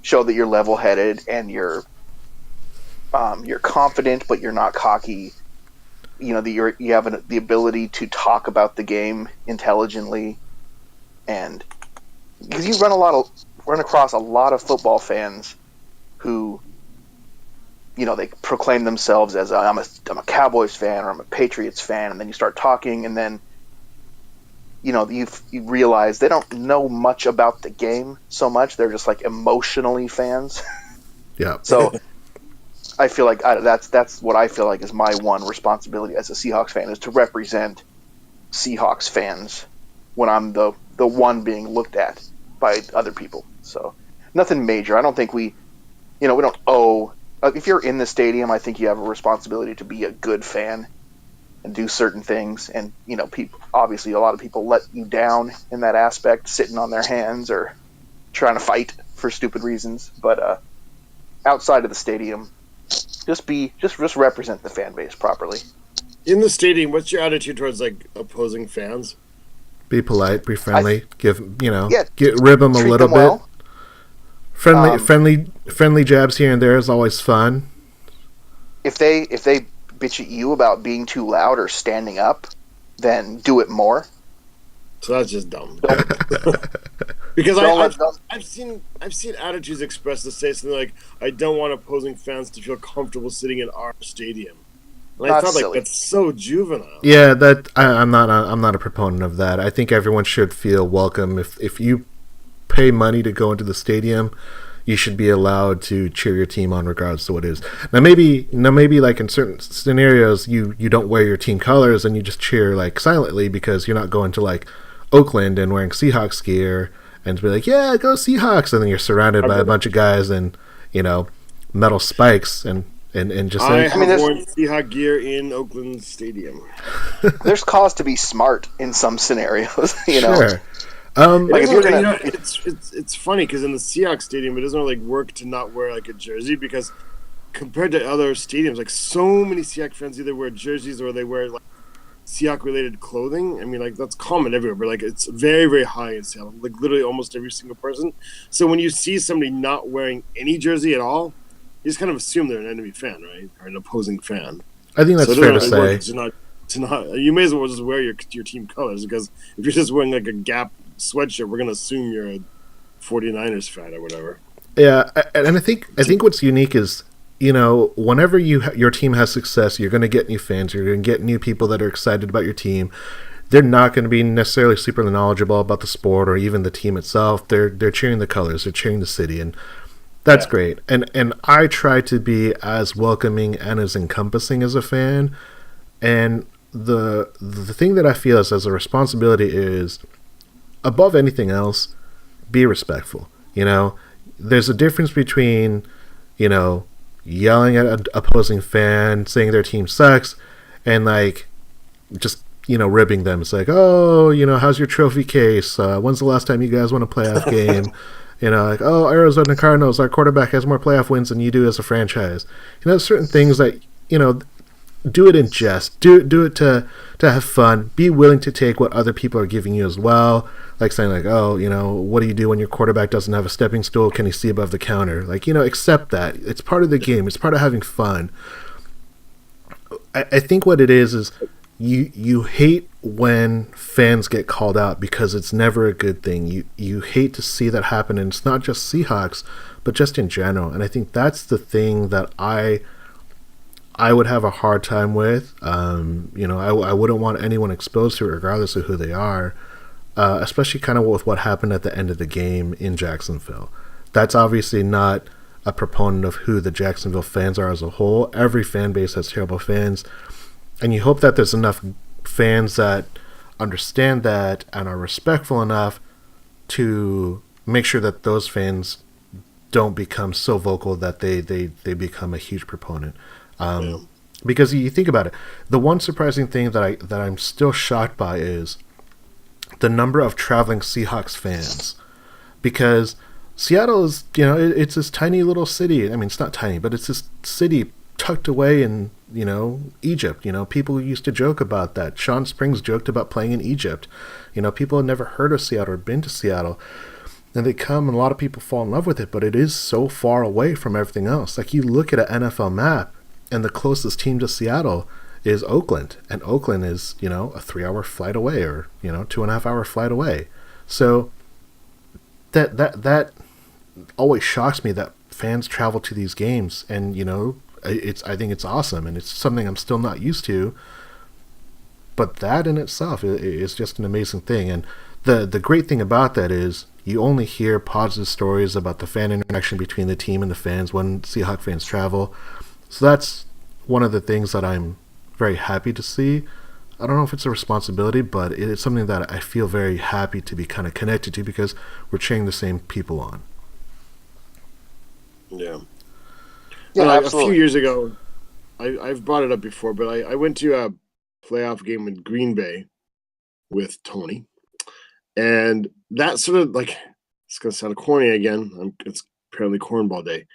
show that you're level-headed and you're confident, but you're not cocky, that you have the ability to talk about the game intelligently, and because you run across a lot of football fans who, they proclaim themselves as I'm a Cowboys fan or I'm a Patriots fan, and then you start talking, and then you realize they don't know much about the game so much. They're just like emotionally fans. Yeah. So I feel like that's what I feel like is my one responsibility as a Seahawks fan, is to represent Seahawks fans when I'm the one being looked at by other people. So nothing major. I don't think we don't owe. If you're in the stadium, I think you have a responsibility to be a good fan and do certain things. And people, obviously, a lot of people let you down in that aspect, sitting on their hands or trying to fight for stupid reasons. But outside of the stadium, just represent the fan base properly. In the stadium, what's your attitude towards like opposing fans? Be polite, be friendly, rib them a treat little them well. bit. Friendly jabs here and there is always fun. If they bitch at you about being too loud or standing up, then do it more. So that's just dumb. Because I've seen attitudes expressed to say something like, "I don't want opposing fans to feel comfortable sitting in our stadium." And I thought silly. that's so juvenile. Yeah, I'm not a proponent of that. I think everyone should feel welcome. If you pay money to go into the stadium, you should be allowed to cheer your team on regardless of what it is. Now maybe like in certain scenarios you don't wear your team colors and you just cheer like silently because you're not going to like Oakland and wearing Seahawks gear and be like, yeah, go Seahawks, and then you're surrounded by a bunch of guys and metal spikes and just I say, have worn Seahawks gear in Oakland Stadium. There's cause to be smart in some scenarios, Sure. Like if you're gonna, it's funny because in the Seahawks stadium, it doesn't really work to not wear like a jersey because compared to other stadiums, like so many Seahawks fans either wear jerseys or they wear like Seahawks related clothing. I mean, like that's common everywhere, but like it's very, very high in Seattle. Like literally almost every single person. So when you see somebody not wearing any jersey at all, you just kind of assume they're an enemy fan, right, or an opposing fan. I think that's fair to say. You may as well just wear your team colors because if you're just wearing like a Gap sweatshirt, we're gonna assume you're a 49ers fan or whatever. Yeah, and I think what's unique is, whenever your team has success, you're going to get new fans. You're going to get new people that are excited about your team. They're not going to be necessarily super knowledgeable about the sport or even the team itself. They're cheering the colors. They're cheering the city, and that's great. And I try to be as welcoming and as encompassing as a fan. And the thing that I feel is as a responsibility is, above anything else, be respectful. There's a difference between, yelling at an opposing fan, saying their team sucks, and just ribbing them. It's like, oh, how's your trophy case? When's the last time you guys won a playoff game? Oh, Arizona Cardinals, our quarterback has more playoff wins than you do as a franchise. Certain things that, do it in jest. Do it to have fun. Be willing to take what other people are giving you as well. Like saying oh, what do you do when your quarterback doesn't have a stepping stool? Can he see above the counter? Accept that. It's part of the game. It's part of having fun. I think what it is you hate when fans get called out because it's never a good thing. You hate to see that happen, and it's not just Seahawks, but just in general. And I think that's the thing that I would have a hard time with. I wouldn't want anyone exposed to it, regardless of who they are, especially kind of with what happened at the end of the game in Jacksonville. That's obviously not a proponent of who the Jacksonville fans are as a whole. Every fan base has terrible fans, and you hope that there's enough fans that understand that and are respectful enough to make sure that those fans don't become so vocal that they become a huge proponent. Because you think about it, the one surprising thing that I'm still shocked by is the number of traveling Seahawks fans. Because Seattle is, it's this tiny little city. I mean, it's not tiny, but it's this city tucked away in, Egypt. People used to joke about that. Sean Springs joked about playing in Egypt. People had never heard of Seattle or been to Seattle. And they come, and a lot of people fall in love with it, but it is so far away from everything else. You look at an NFL map, and the closest team to Seattle is Oakland. And Oakland is, a 3-hour flight away or, 2.5-hour flight away. So that always shocks me that fans travel to these games. And, I think it's awesome. And it's something I'm still not used to. But that in itself is just an amazing thing. And the great thing about that is you only hear positive stories about the fan interaction between the team and the fans when Seahawks fans travel. So that's one of the things that I'm very happy to see. I don't know if it's a responsibility, but it's something that I feel very happy to be kind of connected to because we're cheering the same people on. Yeah. Absolutely. A few years ago, I've brought it up before, but I went to a playoff game in Green Bay with Tony. And that sort of, it's going to sound corny again. It's apparently cornball day.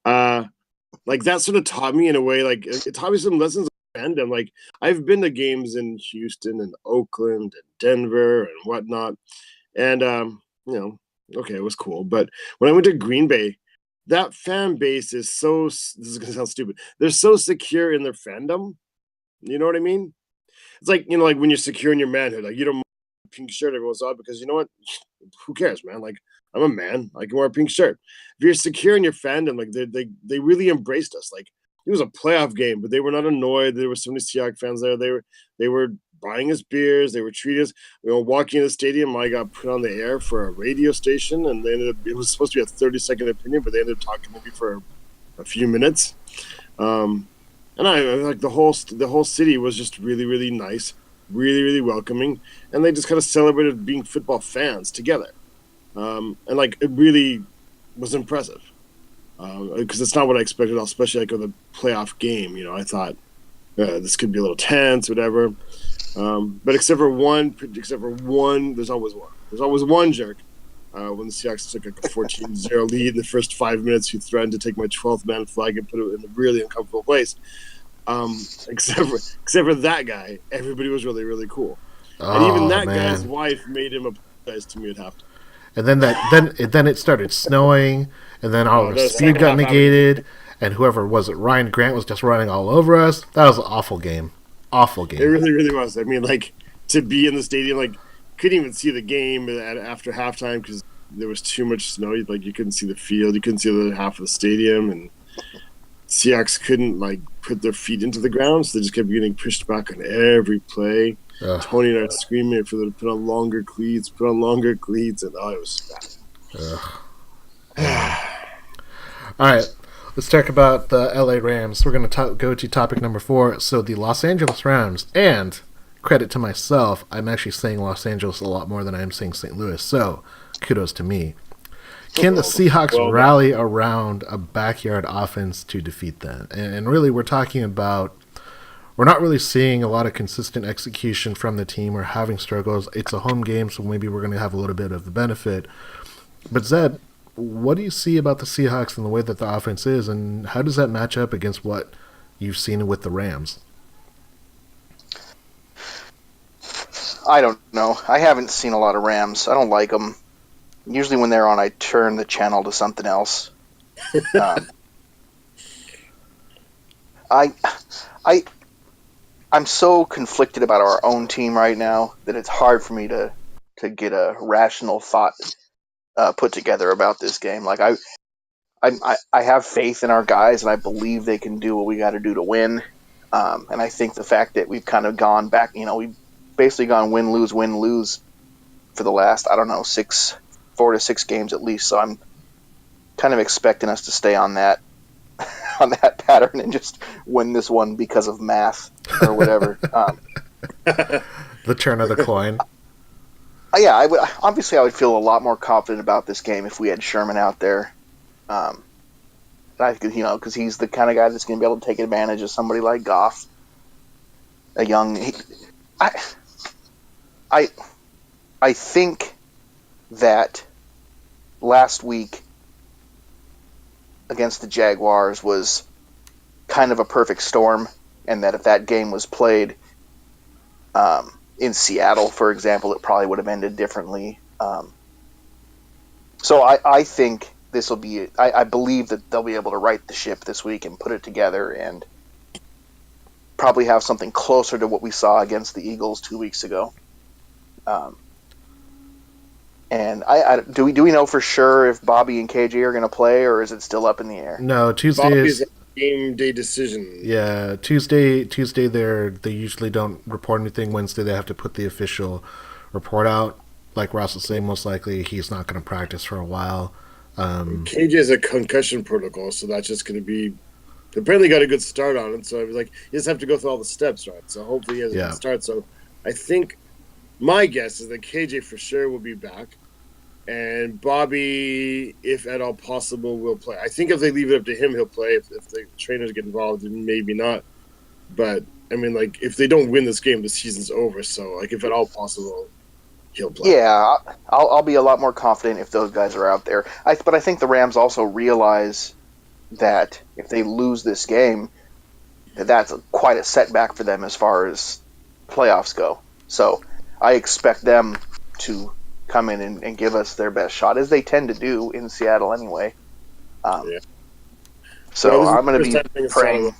That sort of taught me in a way, it taught me some lessons of fandom. I've been to games in Houston and Oakland and Denver and whatnot. And, okay, it was cool. But when I went to Green Bay, that fan base is this is going to sound stupid. They're so secure in their fandom. You know what I mean? It's when you're secure in your manhood, you don't pink shirt every once in a while because you know what? Who cares, man? I'm a man. I can wear a pink shirt. If you're secure in your fandom, they really embraced us. It was a playoff game, but they were not annoyed. There were so many Seahawks fans there. They were buying us beers. They were treating us. Walking in the stadium, I got put on the air for a radio station, and it was supposed to be a 30-second opinion, but they ended up talking to me for a few minutes. And the whole city was just really, really nice, really, really welcoming, and they just kind of celebrated being football fans together. It really was impressive because it's not what I expected, especially with a playoff game. I thought this could be a little tense, whatever. But except for one, there's always one. There's always one jerk when the Seahawks took a 14-0 lead in the first 5 minutes who threatened to take my 12th man flag and put it in a really uncomfortable place. Except for that guy, everybody was really, really cool. And even that guy's wife made him apologize to me at halftime. And then it started snowing, and then all our speed got negated, and whoever was it, Ryan Grant was just running all over us. That was an awful game. Awful game. It really, really was. To be in the stadium, couldn't even see the game after halftime because there was too much snow. Like you couldn't see the field, you couldn't see the other half of the stadium, and Seahawks couldn't like put their feet into the ground, so they just kept getting pushed back on every play. Tony and I were screaming for them to put on longer cleats, and it was bad. All right, let's talk about the LA Rams. We're going to go to topic number 4. So the Los Angeles Rams, and credit to myself, I'm actually saying Los Angeles a lot more than I am saying St. Louis, so kudos to me. Can the Seahawks rally around a backyard offense to defeat them? And really, we're talking about, we're not really seeing a lot of consistent execution from the team. We're having struggles. It's a home game, so maybe we're going to have a little bit of the benefit. But Zed, what do you see about the Seahawks and the way that the offense is, and how does that match up against what you've seen with the Rams? I don't know. I haven't seen a lot of Rams. I don't like them. Usually when they're on, I turn the channel to something else. I'm so conflicted about our own team right now that it's hard for me to get a rational thought put together about this game. Like I have faith in our guys, and I believe they can do what we got to do to win. And I think the fact that we've kind of gone back, we've basically gone win lose for the last 4 to 6 games at least. So I'm kind of expecting us to stay on that pattern and just win this one because of math or whatever. The turn of the coin. Yeah, I would feel a lot more confident about this game if we had Sherman out there. Because he's the kind of guy that's going to be able to take advantage of somebody like Goff, I think that last week against the Jaguars was kind of a perfect storm, and that if that game was played in Seattle, for example, it probably would have ended differently. So I think this will be. I believe that they'll be able to right the ship this week and put it together, and probably have something closer to what we saw against the Eagles 2 weeks ago. And do we know for sure if Bobby and KJ are going to play, or is it still up in the air? No, Tuesday Bobby's is a game day decision. Yeah, Tuesday. They usually don't report anything. Wednesday they have to put the official report out. Like Ross was saying, most likely he's not going to practice for a while. KJ has a concussion protocol, so that's just going to be. Apparently, got a good start on it. So I was like, you just have to go through all the steps, right? So hopefully he has a good start. So I think my guess is that KJ for sure will be back. And Bobby, if at all possible, will play. I think if they leave it up to him, he'll play. If the trainers get involved, then maybe not. But, I mean, like, if they don't win this game, the season's over. So, like, if at all possible, he'll play. Yeah, I'll be a lot more confident if those guys are out there. But I think the Rams also realize that if they lose this game, that's quite a setback for them as far as playoffs go. So I expect them to come in and give us their best shot, as they tend to do in Seattle anyway. So I'm going to be praying.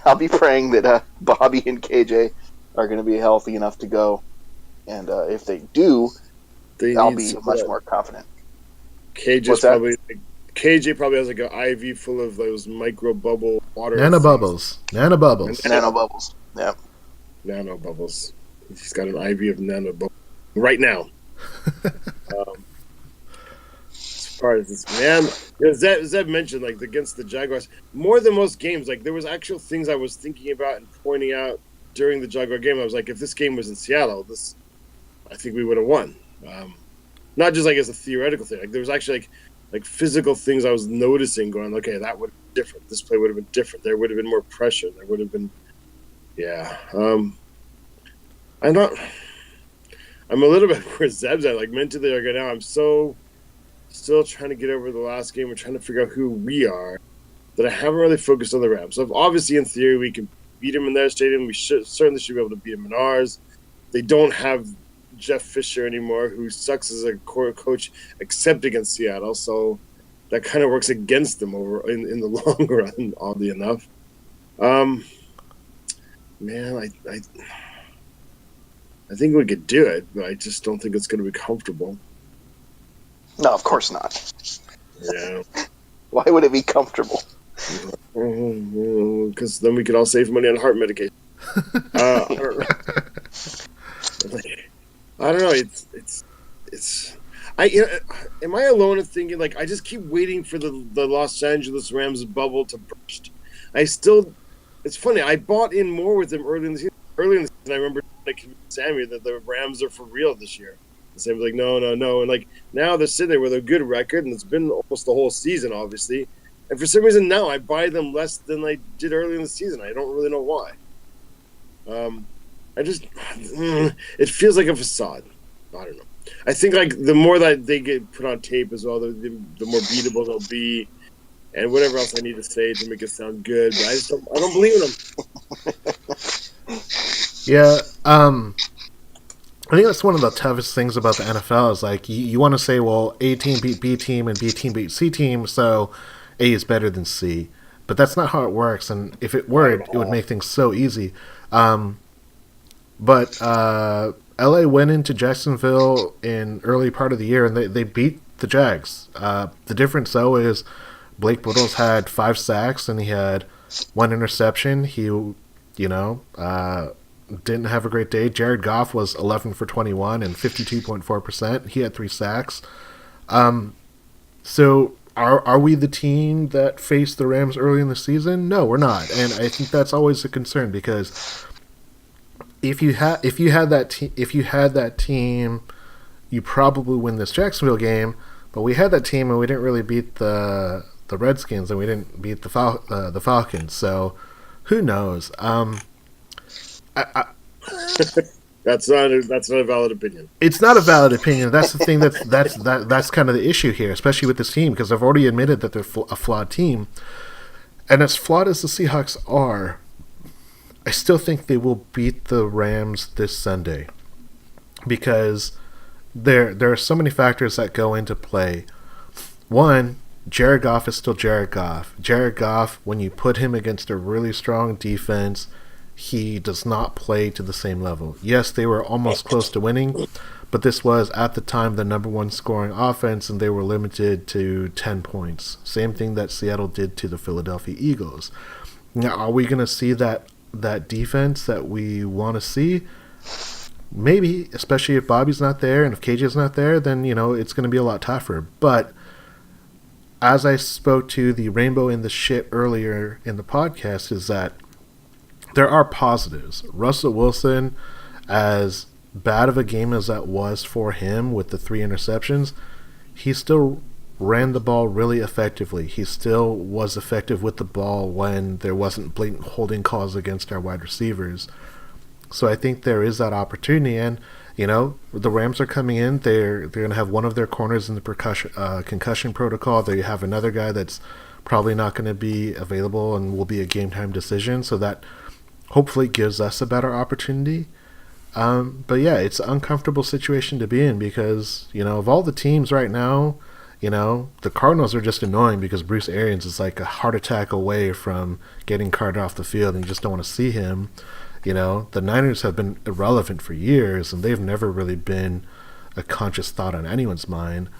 I'll be praying that Bobby and KJ are going to be healthy enough to go, and if they do, I'll be much more confident. KJ probably has like an IV full of those micro bubble water. Nanobubbles. Yeah. Nanobubbles. He's got an IV of nanobubbles right now. As far as this man, Zeb mentioned like against the Jaguars, more than most games. Like there was actual things I was thinking about and pointing out during the Jaguar game. I was like, if this game was in Seattle, I think we would have won. Not just like as a theoretical thing. Like there was actually like physical things I was noticing, going, okay, that would have been different. This play would have been different. There would have been more pressure. There would have been, I'm a little bit where Zeb's at. Like mentally, right now, I'm still trying to get over the last game. We're trying to figure out who we are. That I haven't really focused on the Rams. So obviously, in theory, we can beat them in their stadium. We certainly should be able to beat them in ours. They don't have Jeff Fisher anymore, who sucks as a coach, except against Seattle. So that kind of works against them over in the long run, oddly enough. Man, I think we could do it, but I just don't think it's going to be comfortable. No, of course not. Yeah. Why would it be comfortable? Because then we could all save money on heart medication. I don't know. Am I alone in thinking like I just keep waiting for the Los Angeles Rams bubble to burst? It's funny. I bought in more with them early in the season. I remember like Sammy that the Rams are for real this year. And Sam was like, no, and like now they're sitting there with a good record, and it's been almost the whole season, obviously. And for some reason now I buy them less than I did early in the season. I don't really know why. It feels like a facade. I don't know. I think like the more that they get put on tape as well, the more beatable they'll be, and whatever else I need to say to make it sound good. But I don't believe in them. Yeah, I think that's one of the toughest things about the NFL is like you want to say, well, A team beat B team and B team beat C team, so A is better than C. But that's not how it works, and if it were, it would make things so easy. But LA went into Jacksonville in early part of the year, and they beat the Jags. The difference, though, is Blake Bortles had 5 sacks, and he had 1 interception. He, didn't have a great day. Jared Goff was 11 for 21 and 52.4%. He had 3 sacks. So are we the team that faced the Rams early in the season? No, we're not. And I think that's always a concern because if you had that team, you probably win this Jacksonville game. But we had that team and we didn't really beat the Redskins and we didn't beat the Falcons. So who knows? That's not a valid opinion. It's not a valid opinion. That's the thing. That's kind of the issue here, especially with this team, because I've already admitted that they're a flawed team, and as flawed as the Seahawks are, I still think they will beat the Rams this Sunday, because there are so many factors that go into play. One, Jared Goff is still Jared Goff. Jared Goff, when you put him against a really strong defense, he does not play to the same level. Yes, they were almost close to winning, but this was, at the time, the number 1 scoring offense, and they were limited to 10 points. Same thing that Seattle did to the Philadelphia Eagles. Now, are we going to see that defense that we want to see? Maybe, especially if Bobby's not there, and if KJ's not there, then, it's going to be a lot tougher. But as I spoke to the rainbow in the shit earlier in the podcast, is that there are positives. Russell Wilson, as bad of a game as that was for him with the 3 interceptions, he still ran the ball really effectively. He still was effective with the ball when there wasn't blatant holding calls against our wide receivers. So I think there is that opportunity. And, the Rams are coming in. They're going to have one of their corners in the concussion protocol. They have another guy that's probably not going to be available and will be a game-time decision. So that hopefully gives us a better opportunity. But yeah, it's an uncomfortable situation to be in because, of all the teams right now, the Cardinals are just annoying because Bruce Arians is like a heart attack away from getting carted off the field and you just don't want to see him. The Niners have been irrelevant for years and they've never really been a conscious thought on anyone's mind.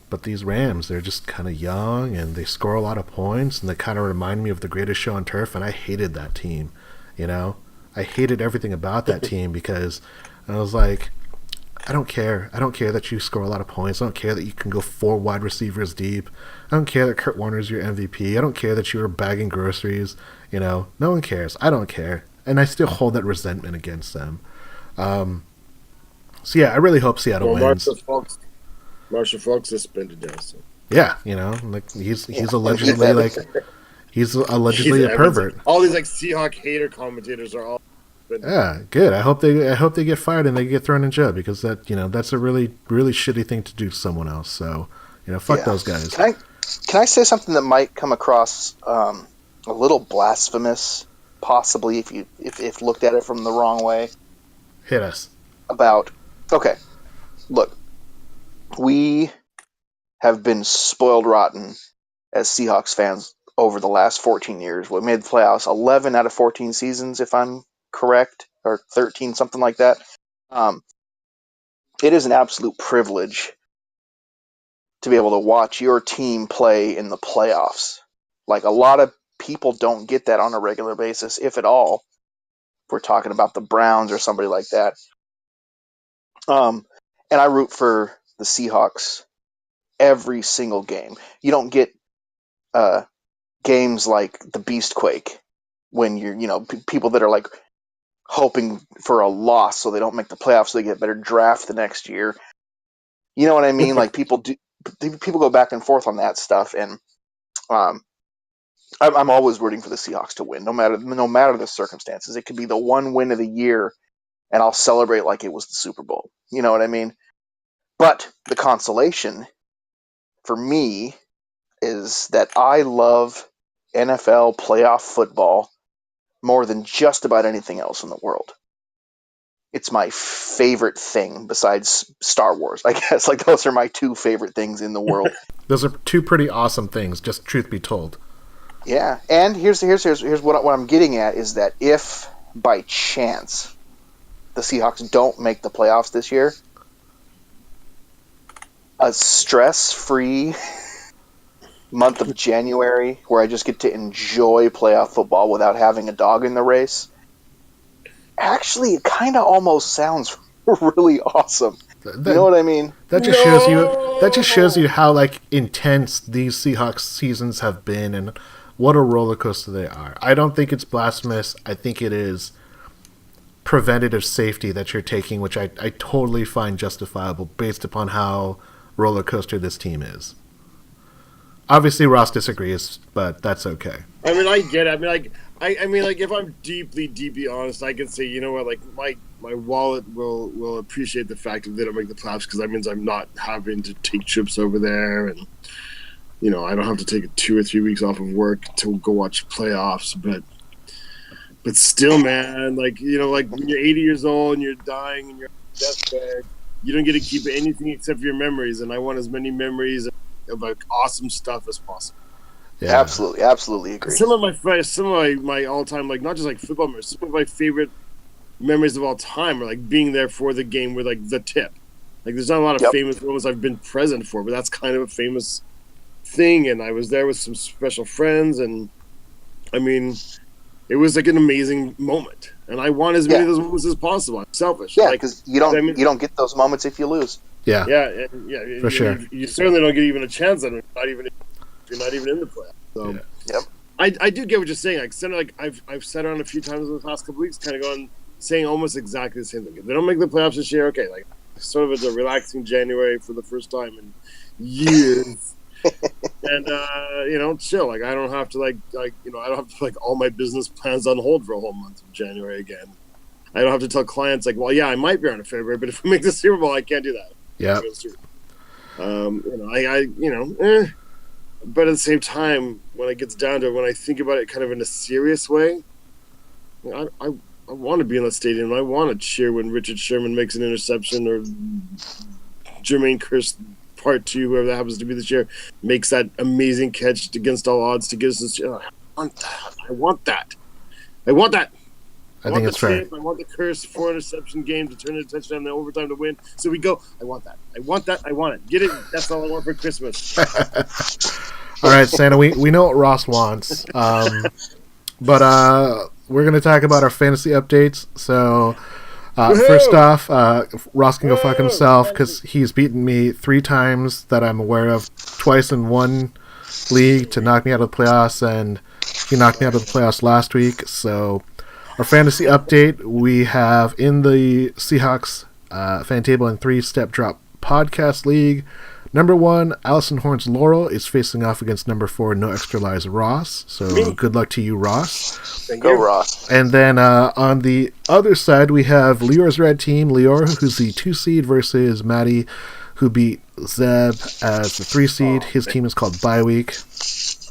But these Rams, they're just kind of young and they score a lot of points and they kind of remind me of the Greatest Show on Turf, and I hated that team. I hated everything about that team because I was like, I don't care. I don't care that you score a lot of points. I don't care that you can go 4 wide receivers deep. I don't care that Kurt Warner's your MVP. I don't care that you were bagging groceries. No one cares. I don't care. And I still hold that resentment against them. So yeah, I really hope Seattle wins. Marshall Falk suspended now. So. Yeah, he's allegedly He's allegedly a pervert. All these Seahawk hater commentators are all. Yeah, good. I hope they get fired and they get thrown in jail because that's a really really shitty thing to do to someone else. So fuck those guys. Can I say something that might come across a little blasphemous, possibly if looked at it from the wrong way? Hit us. Look, we have been spoiled rotten as Seahawks fans over the last 14 years. We made the playoffs 11 out of 14 seasons, if I'm correct, or 13, something like that. It is an absolute privilege to be able to watch your team play in the playoffs. Like, a lot of people don't get that on a regular basis, if at all. If we're talking about the Browns or somebody like that. And I root for the Seahawks every single game. You don't get games like the Beastquake when you're, people that are like hoping for a loss so they don't make the playoffs so they get a better draft the next year. You know what I mean? Like, people go back and forth on that stuff, and I'm always rooting for the Seahawks to win, no matter the circumstances. It could be the one win of the year, and I'll celebrate like it was the Super Bowl. You know what I mean? But the consolation for me is that I love NFL playoff football more than just about anything else in the world. It's my favorite thing besides Star Wars, I guess. Like, those are my two favorite things in the world. Those are two pretty awesome things, just truth be told. Yeah, and here's what I'm getting at is that if by chance the Seahawks don't make the playoffs this year, a stress-free month of January where I just get to enjoy playoff football without having a dog in the race, actually, it kind of almost sounds really awesome. You know what I mean? That just shows you how like intense these Seahawks seasons have been and what a roller coaster they are. I don't think it's blasphemous. I think it is preventative safety that you're taking, which I totally find justifiable based upon how roller coaster this team is. Obviously, Ross disagrees, but that's okay. I mean, I get it. I mean, if I'm deeply, deeply honest, I can say, you know what, like, my wallet will appreciate the fact that they don't make the playoffs because that means I'm not having to take trips over there, and I don't have to take 2 or 3 weeks off of work to go watch playoffs. But still, man, like when you're 80 years old and you're dying and you're on your deathbed, you don't get to keep anything except for your memories, and I want as many memories of like awesome stuff as possible. Yeah. Absolutely agree. Some of my all-time, like, not just like football memories, some of my favorite memories of all time are like being there for the game with like the tip. Like, there's not a lot of famous moments I've been present for, but that's kind of a famous thing. And I was there with some special friends, and I mean, it was like an amazing moment. And I want as many of those moments as possible. I'm selfish. Yeah, because you don't get those moments if you lose. Yeah, for sure. You certainly don't get even a chance at it. You're not even in the playoffs. So, I do get what you're saying. I've sat around a few times in the past couple weeks, kind of going, saying almost exactly the same thing. If they don't make the playoffs this year, okay, like, sort of it's a relaxing January for the first time in years. And chill. Like, I don't have to I don't have to put all my business plans on hold for a whole month of January again. I don't have to tell clients like, well, yeah, I might be around in February, but if we make the Super Bowl, I can't do that. Yeah. But at the same time, when it gets down to it, when I think about it kind of in a serious way, I want to be in the stadium. I want to cheer when Richard Sherman makes an interception, or Jermaine Kearse Part 2, whoever that happens to be this year, makes that amazing catch against all odds to get us this. I want that. I think it's fair. I want the Kearse 4 interception game to turn into a touchdown and overtime to win. So we go. I want that. I want it. Get it. That's all I want for Christmas. All right, Santa. We know what Ross wants, but we're gonna talk about our fantasy updates. So first off, Ross can go fuck himself because he's beaten me 3 times that I'm aware of. Twice in one league to knock me out of the playoffs, and he knocked me out of the playoffs last week. So our fantasy update, we have in the Seahawks fan table in 3-step drop podcast league. Number 1, Allison Horns Laurel is facing off against number 4, No Extra Lies Ross. So good luck to you, Ross. Go, Ross. And then on the other side, we have Lior's red team, Lior, who's the 2 seed, versus Maddie, who beat Zeb as the 3 seed. His team is called Bye Week.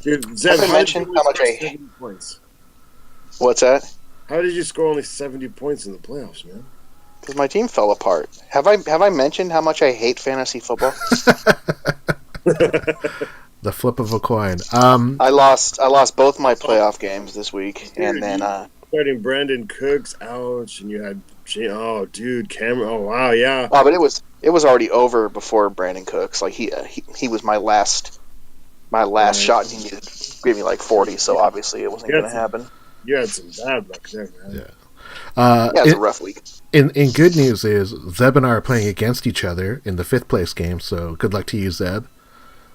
Dude, Zeb, I mentioned how much I hate. What's that? How did you score only 70 points in the playoffs, man? Because my team fell apart. Have I mentioned how much I hate fantasy football? The flip of a coin. I lost both my playoff games this week, and then starting Brandon Cooks, ouch, and you had Oh, dude, Cameron. Oh, wow, yeah. Oh, but it was already over before Brandon Cooks. Like he was my last shot, and he needed to give me like 40. So obviously it wasn't going to happen. You had some bad luck there, man. Yeah. It was a rough week. In good news is Zeb and I are playing against each other in the 5th place game. So good luck to you, Zeb.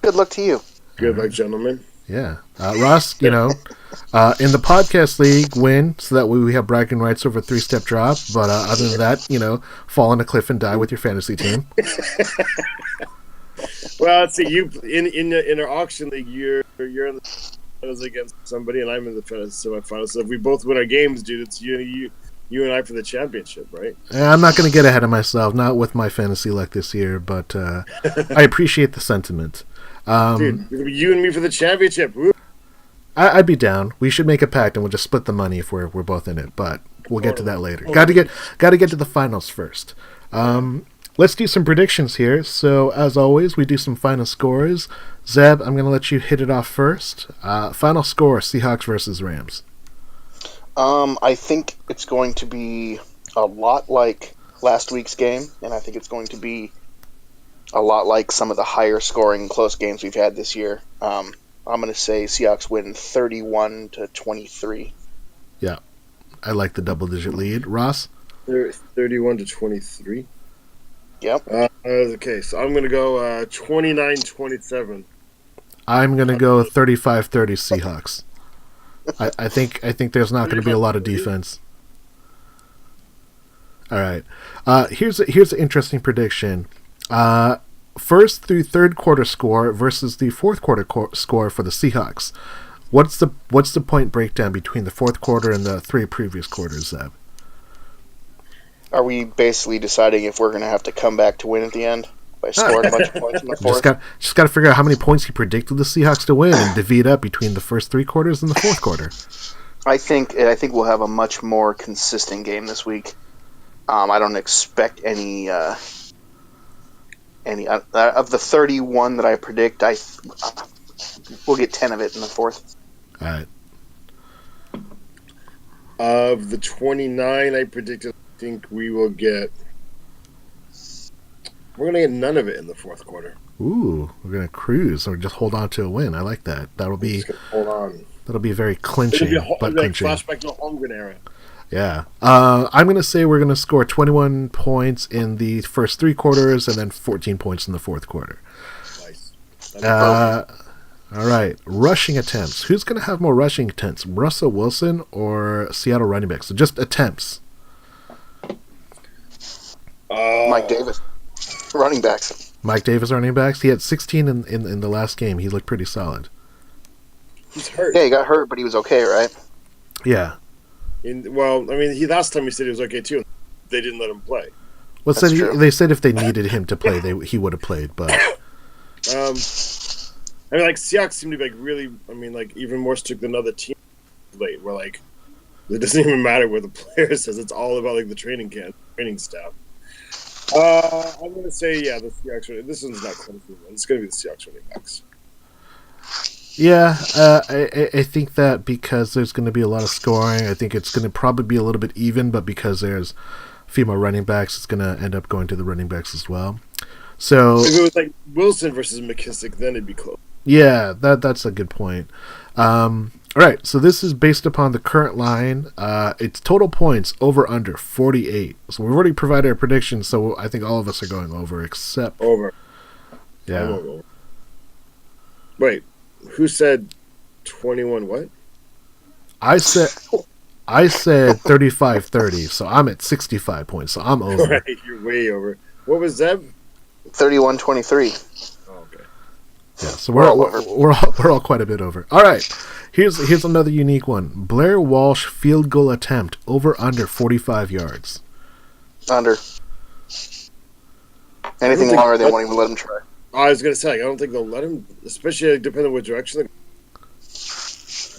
Good luck to you. Good luck, gentlemen. Yeah, Ross. In the podcast league, win so that way we have bragging rights over 3-step drop. But other than that, fall on a cliff and die with your fantasy team. Well, let's see. You in our auction league, you're in the finals against somebody, and I'm in the semifinals. So if we both win our games, dude, it's you and I for the championship, right? I'm not going to get ahead of myself, not with my fantasy luck this year, but I appreciate the sentiment. Dude, it'll be you and me for the championship. Woo. I'd be down. We should make a pact and we'll just split the money if we're both in it, but we'll get to that later. Got to get to the finals first. Let's do some predictions here. So as always, we do some final scores. Zeb, I'm going to let you hit it off first. Final score: Seahawks versus Rams. I think it's going to be a lot like last week's game, and I think it's going to be a lot like some of the higher scoring close games we've had this year. I'm going to say Seahawks win 31-23. Yeah, I like the double-digit lead. Ross? 31-23. Yep. Okay, so I'm going to go 29-27. I'm going to go 35-30 Seahawks. I think there's not going to be a lot of defense. All right. Here's an interesting prediction. First through third quarter score versus the fourth quarter score for the Seahawks. What's the point breakdown between the fourth quarter and the 3 previous quarters, Zeb? Are we basically deciding if we're going to have to come back to win at the end by scoring a bunch of points in the fourth? Just got to figure out how many points you predicted the Seahawks to win and divvy it up between the first 3 quarters and the fourth quarter. I think we'll have a much more consistent game this week. I don't expect any of the 31 that I predict. We'll get 10 of it in the fourth. All right. Of the 29 I predicted, I think we're going to get none of it in the fourth quarter. Ooh, we're going to cruise or just hold on to a win. I like that. That'll be hold on. That'll be very clinching. Clinching. Flashback to the Holmgren era. Yeah. I'm going to say we're going to score 21 points in the first 3 quarters and then 14 points in the fourth quarter. Nice. All right. Rushing attempts. Who's going to have more rushing attempts, Russell Wilson or Seattle running backs? So just attempts. Mike Davis. Running backs. Mike Davis running backs. He had 16 in the last game. He looked pretty solid. He's hurt. Yeah, he got hurt, but he was okay, right? Yeah. Last time he said he was okay too. They didn't let him play. Well, they said if they needed him to play, he would have played. But Seahawks seem to be really. Even more strict than other teams. Late, where it doesn't even matter where the player says. It's all about the training staff. I'm going to say the Seahawks. This one's not close. It's going to be the Seahawks running backs. Yeah, I think that because there's going to be a lot of scoring, I think it's going to probably be a little bit even, but because there's a few more running backs, it's going to end up going to the running backs as well. So if it was Wilson versus McKissick, then it'd be close. Yeah, that's a good point. All right, so this is based upon the current line. It's total points over under 48. So we've already provided our predictions, so I think all of us are going over except over. Yeah. Over. Wait. Who said 21 what? I said 35-30, so I'm at 65 points, so I'm over. Right, you're way over. What was Zeb? 31-23. Oh, okay. Yeah, so we're all quite a bit over. All right, here's another unique one. Blair Walsh field goal attempt over under 45 yards. Under. Anything longer, they won't even let him try. I was gonna say, I don't think they'll let him, especially depending on what direction.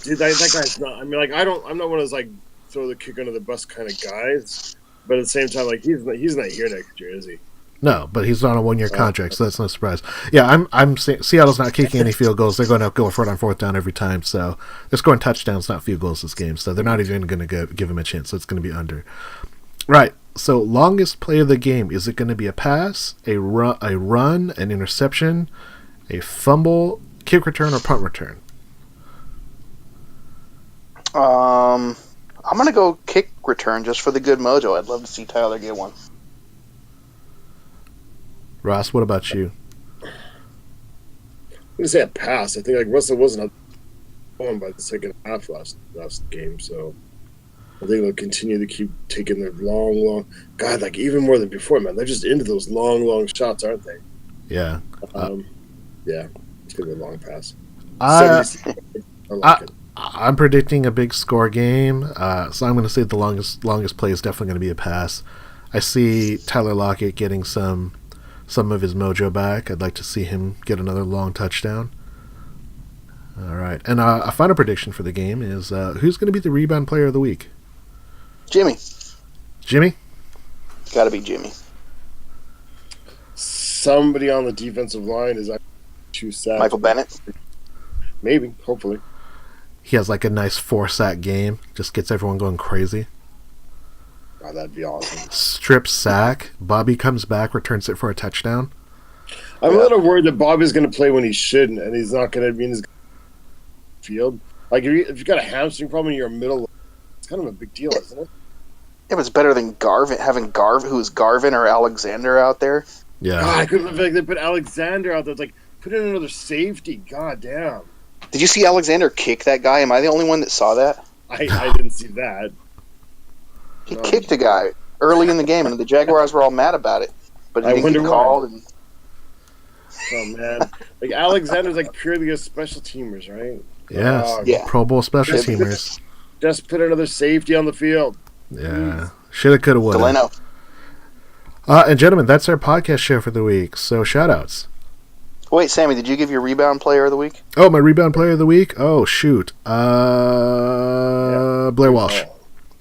Dude, that guy's not. I'm not one of those throw the kick under the bus kind of guys. But at the same time, he's not here next year, is he? No, but he's on a 1-year contract, so that's no surprise. Yeah, I'm saying Seattle's not kicking any field goals. They're going to go for it on fourth down every time. So they're scoring touchdowns, not field goals this game. So they're not even going to give him a chance. So it's going to be under. Right. So, longest play of the game. Is it going to be a pass, a run, an interception, a fumble, kick return, or punt return? I'm going to go kick return just for the good mojo. I'd love to see Tyler get one. Ross, what about you? I'm going to say a pass. I think like Russell wasn't going by the second half last game, so I think they'll continue to keep taking their long, God, like even more than before, man. They're just into those long shots, aren't they? Yeah. Yeah, it's going to be a long pass. I like it. I'm predicting a big score game, so I'm going to say the longest play is definitely going to be a pass. I see Tyler Lockett getting some of his mojo back. I'd like to see him get another long touchdown. All right, and a final prediction for the game is who's going to be the rebound player of the week? Jimmy. Jimmy? Got to be Jimmy. Somebody on the defensive line is too sad. Michael Bennett? Maybe, hopefully. He has like a nice 4-sack game. Just gets everyone going crazy. Oh, that'd be awesome. Strip sack. Bobby comes back, returns it for a touchdown. I'm a little worried that Bobby's going to play when he shouldn't, and he's not going to be in his field. Like, if you got a hamstring problem in your middle, it's kind of a big deal, isn't it? Yeah, but it's better than having who's Garvin or Alexander out there. Yeah. God, I couldn't believe they put Alexander out there. It's like, put in another safety. God damn. Did you see Alexander kick that guy? Am I the only one that saw that? I didn't see that. He kicked a guy early in the game, and the Jaguars were all mad about it. But he didn't get called. And... Oh, man. Like, Alexander's like purely a special teamers, right? Yes. Yeah. Pro Bowl special teamers. Just put another safety on the field. Yeah. Shoulda, coulda, woulda. Delano. And gentlemen, that's our podcast show for the week. So, shout-outs. Wait, Sammy, did you give your rebound player of the week? Oh, my rebound player of the week? Oh, shoot. Blair Walsh.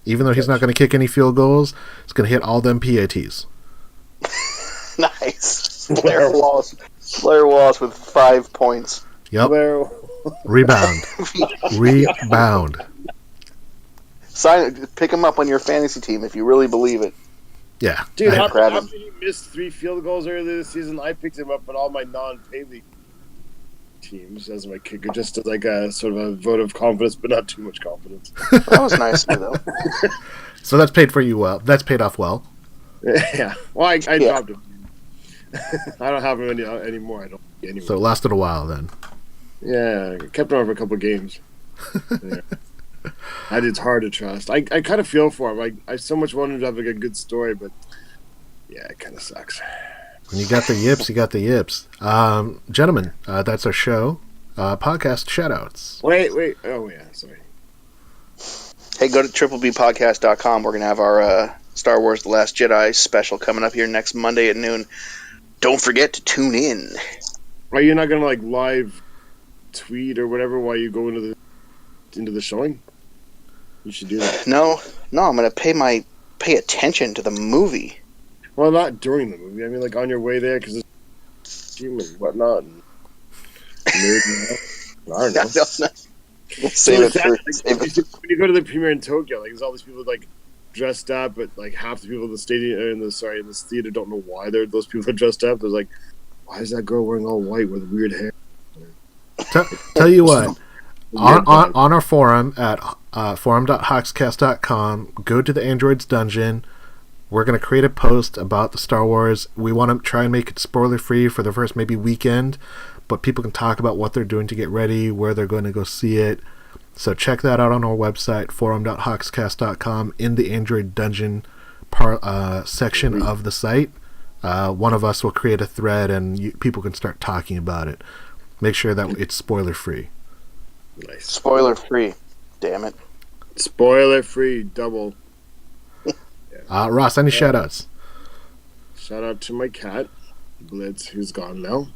Even though he's not going to kick any field goals, he's going to hit all them PATs. Nice. Blair Walsh with 5 points. Yep. Rebound. Rebound. Pick him up on your fantasy team if you really believe it. Yeah. Dude, after he missed 3 field goals earlier this season, I picked him up on all my non-pay league teams as my kicker, just as like a sort of a vote of confidence, but not too much confidence. That was nice of me, though. So that's paid for you well. That's paid off well. Yeah. Well, I dropped him. I don't have him anymore. I don't anymore. So it lasted a while then. Yeah, I kept him over a couple of games. Yeah. It's hard to trust. I kind of feel for him. I so much wanted to have like a good story, but yeah, it kind of sucks. When you got the yips, you got the yips. Gentlemen, that's our show. Podcast shoutouts. Wait. Oh, yeah, sorry. Hey, go to triplebpodcast.com. We're going to have our Star Wars The Last Jedi special coming up here next Monday at noon. Don't forget to tune in. Are you not going to like live tweet or whatever while you go into the showing? You should do that. No, I'm going to pay attention to the movie. Well, not during the movie. I mean, like on your way there, because it's team and whatnot. And I don't know. When you go to the premiere in Tokyo, like there's all these people like dressed up, but like half the people in the stadium in this theater don't know why those people are dressed up. There's like, why is that girl wearing all white with weird hair? Tell you what. On our forum at forum.hoxcast.com, go to the Androids Dungeon. We're going to create a post about the Star Wars. We want to try and make it spoiler-free for the first maybe weekend, but people can talk about what they're doing to get ready, where they're going to go see it. So check that out on our website, forum.hoxcast.com, in the Android Dungeon section of the site. One of us will create a thread, and people can start talking about it. Make sure that it's spoiler-free. Nice. Spoiler free. Damn it. Spoiler free. Double. Yeah. Ross, any shout outs? Shout out to my cat, Blitz, who's gone now.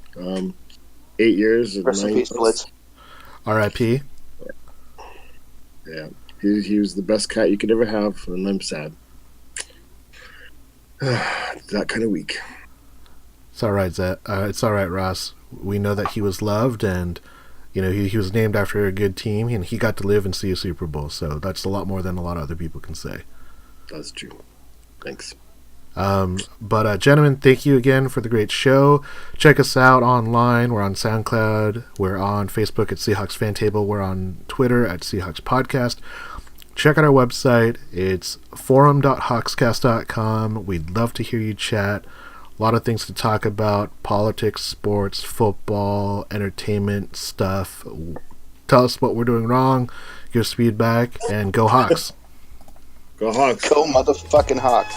8 years. Rest in peace, Blitz. R.I.P. Yeah. He was the best cat you could ever have, and I'm sad. That kind of week. It's all right, Zed. It's all right, Ross. We know that he was loved, and he was named after a good team, and he got to live and see a Super Bowl. So that's a lot more than a lot of other people can say. That's true. Thanks. But gentlemen, thank you again for the great show. Check us out online. We're on SoundCloud. We're on Facebook at Seahawks Fan Table. We're on Twitter at Seahawks Podcast. Check out our website. It's forum.hawkscast.com. We'd love to hear you chat. A lot of things to talk about: politics, sports, football, entertainment stuff. Tell us what we're doing wrong. Give us feedback, and go Hawks. Go Hawks. Go motherfucking Hawks.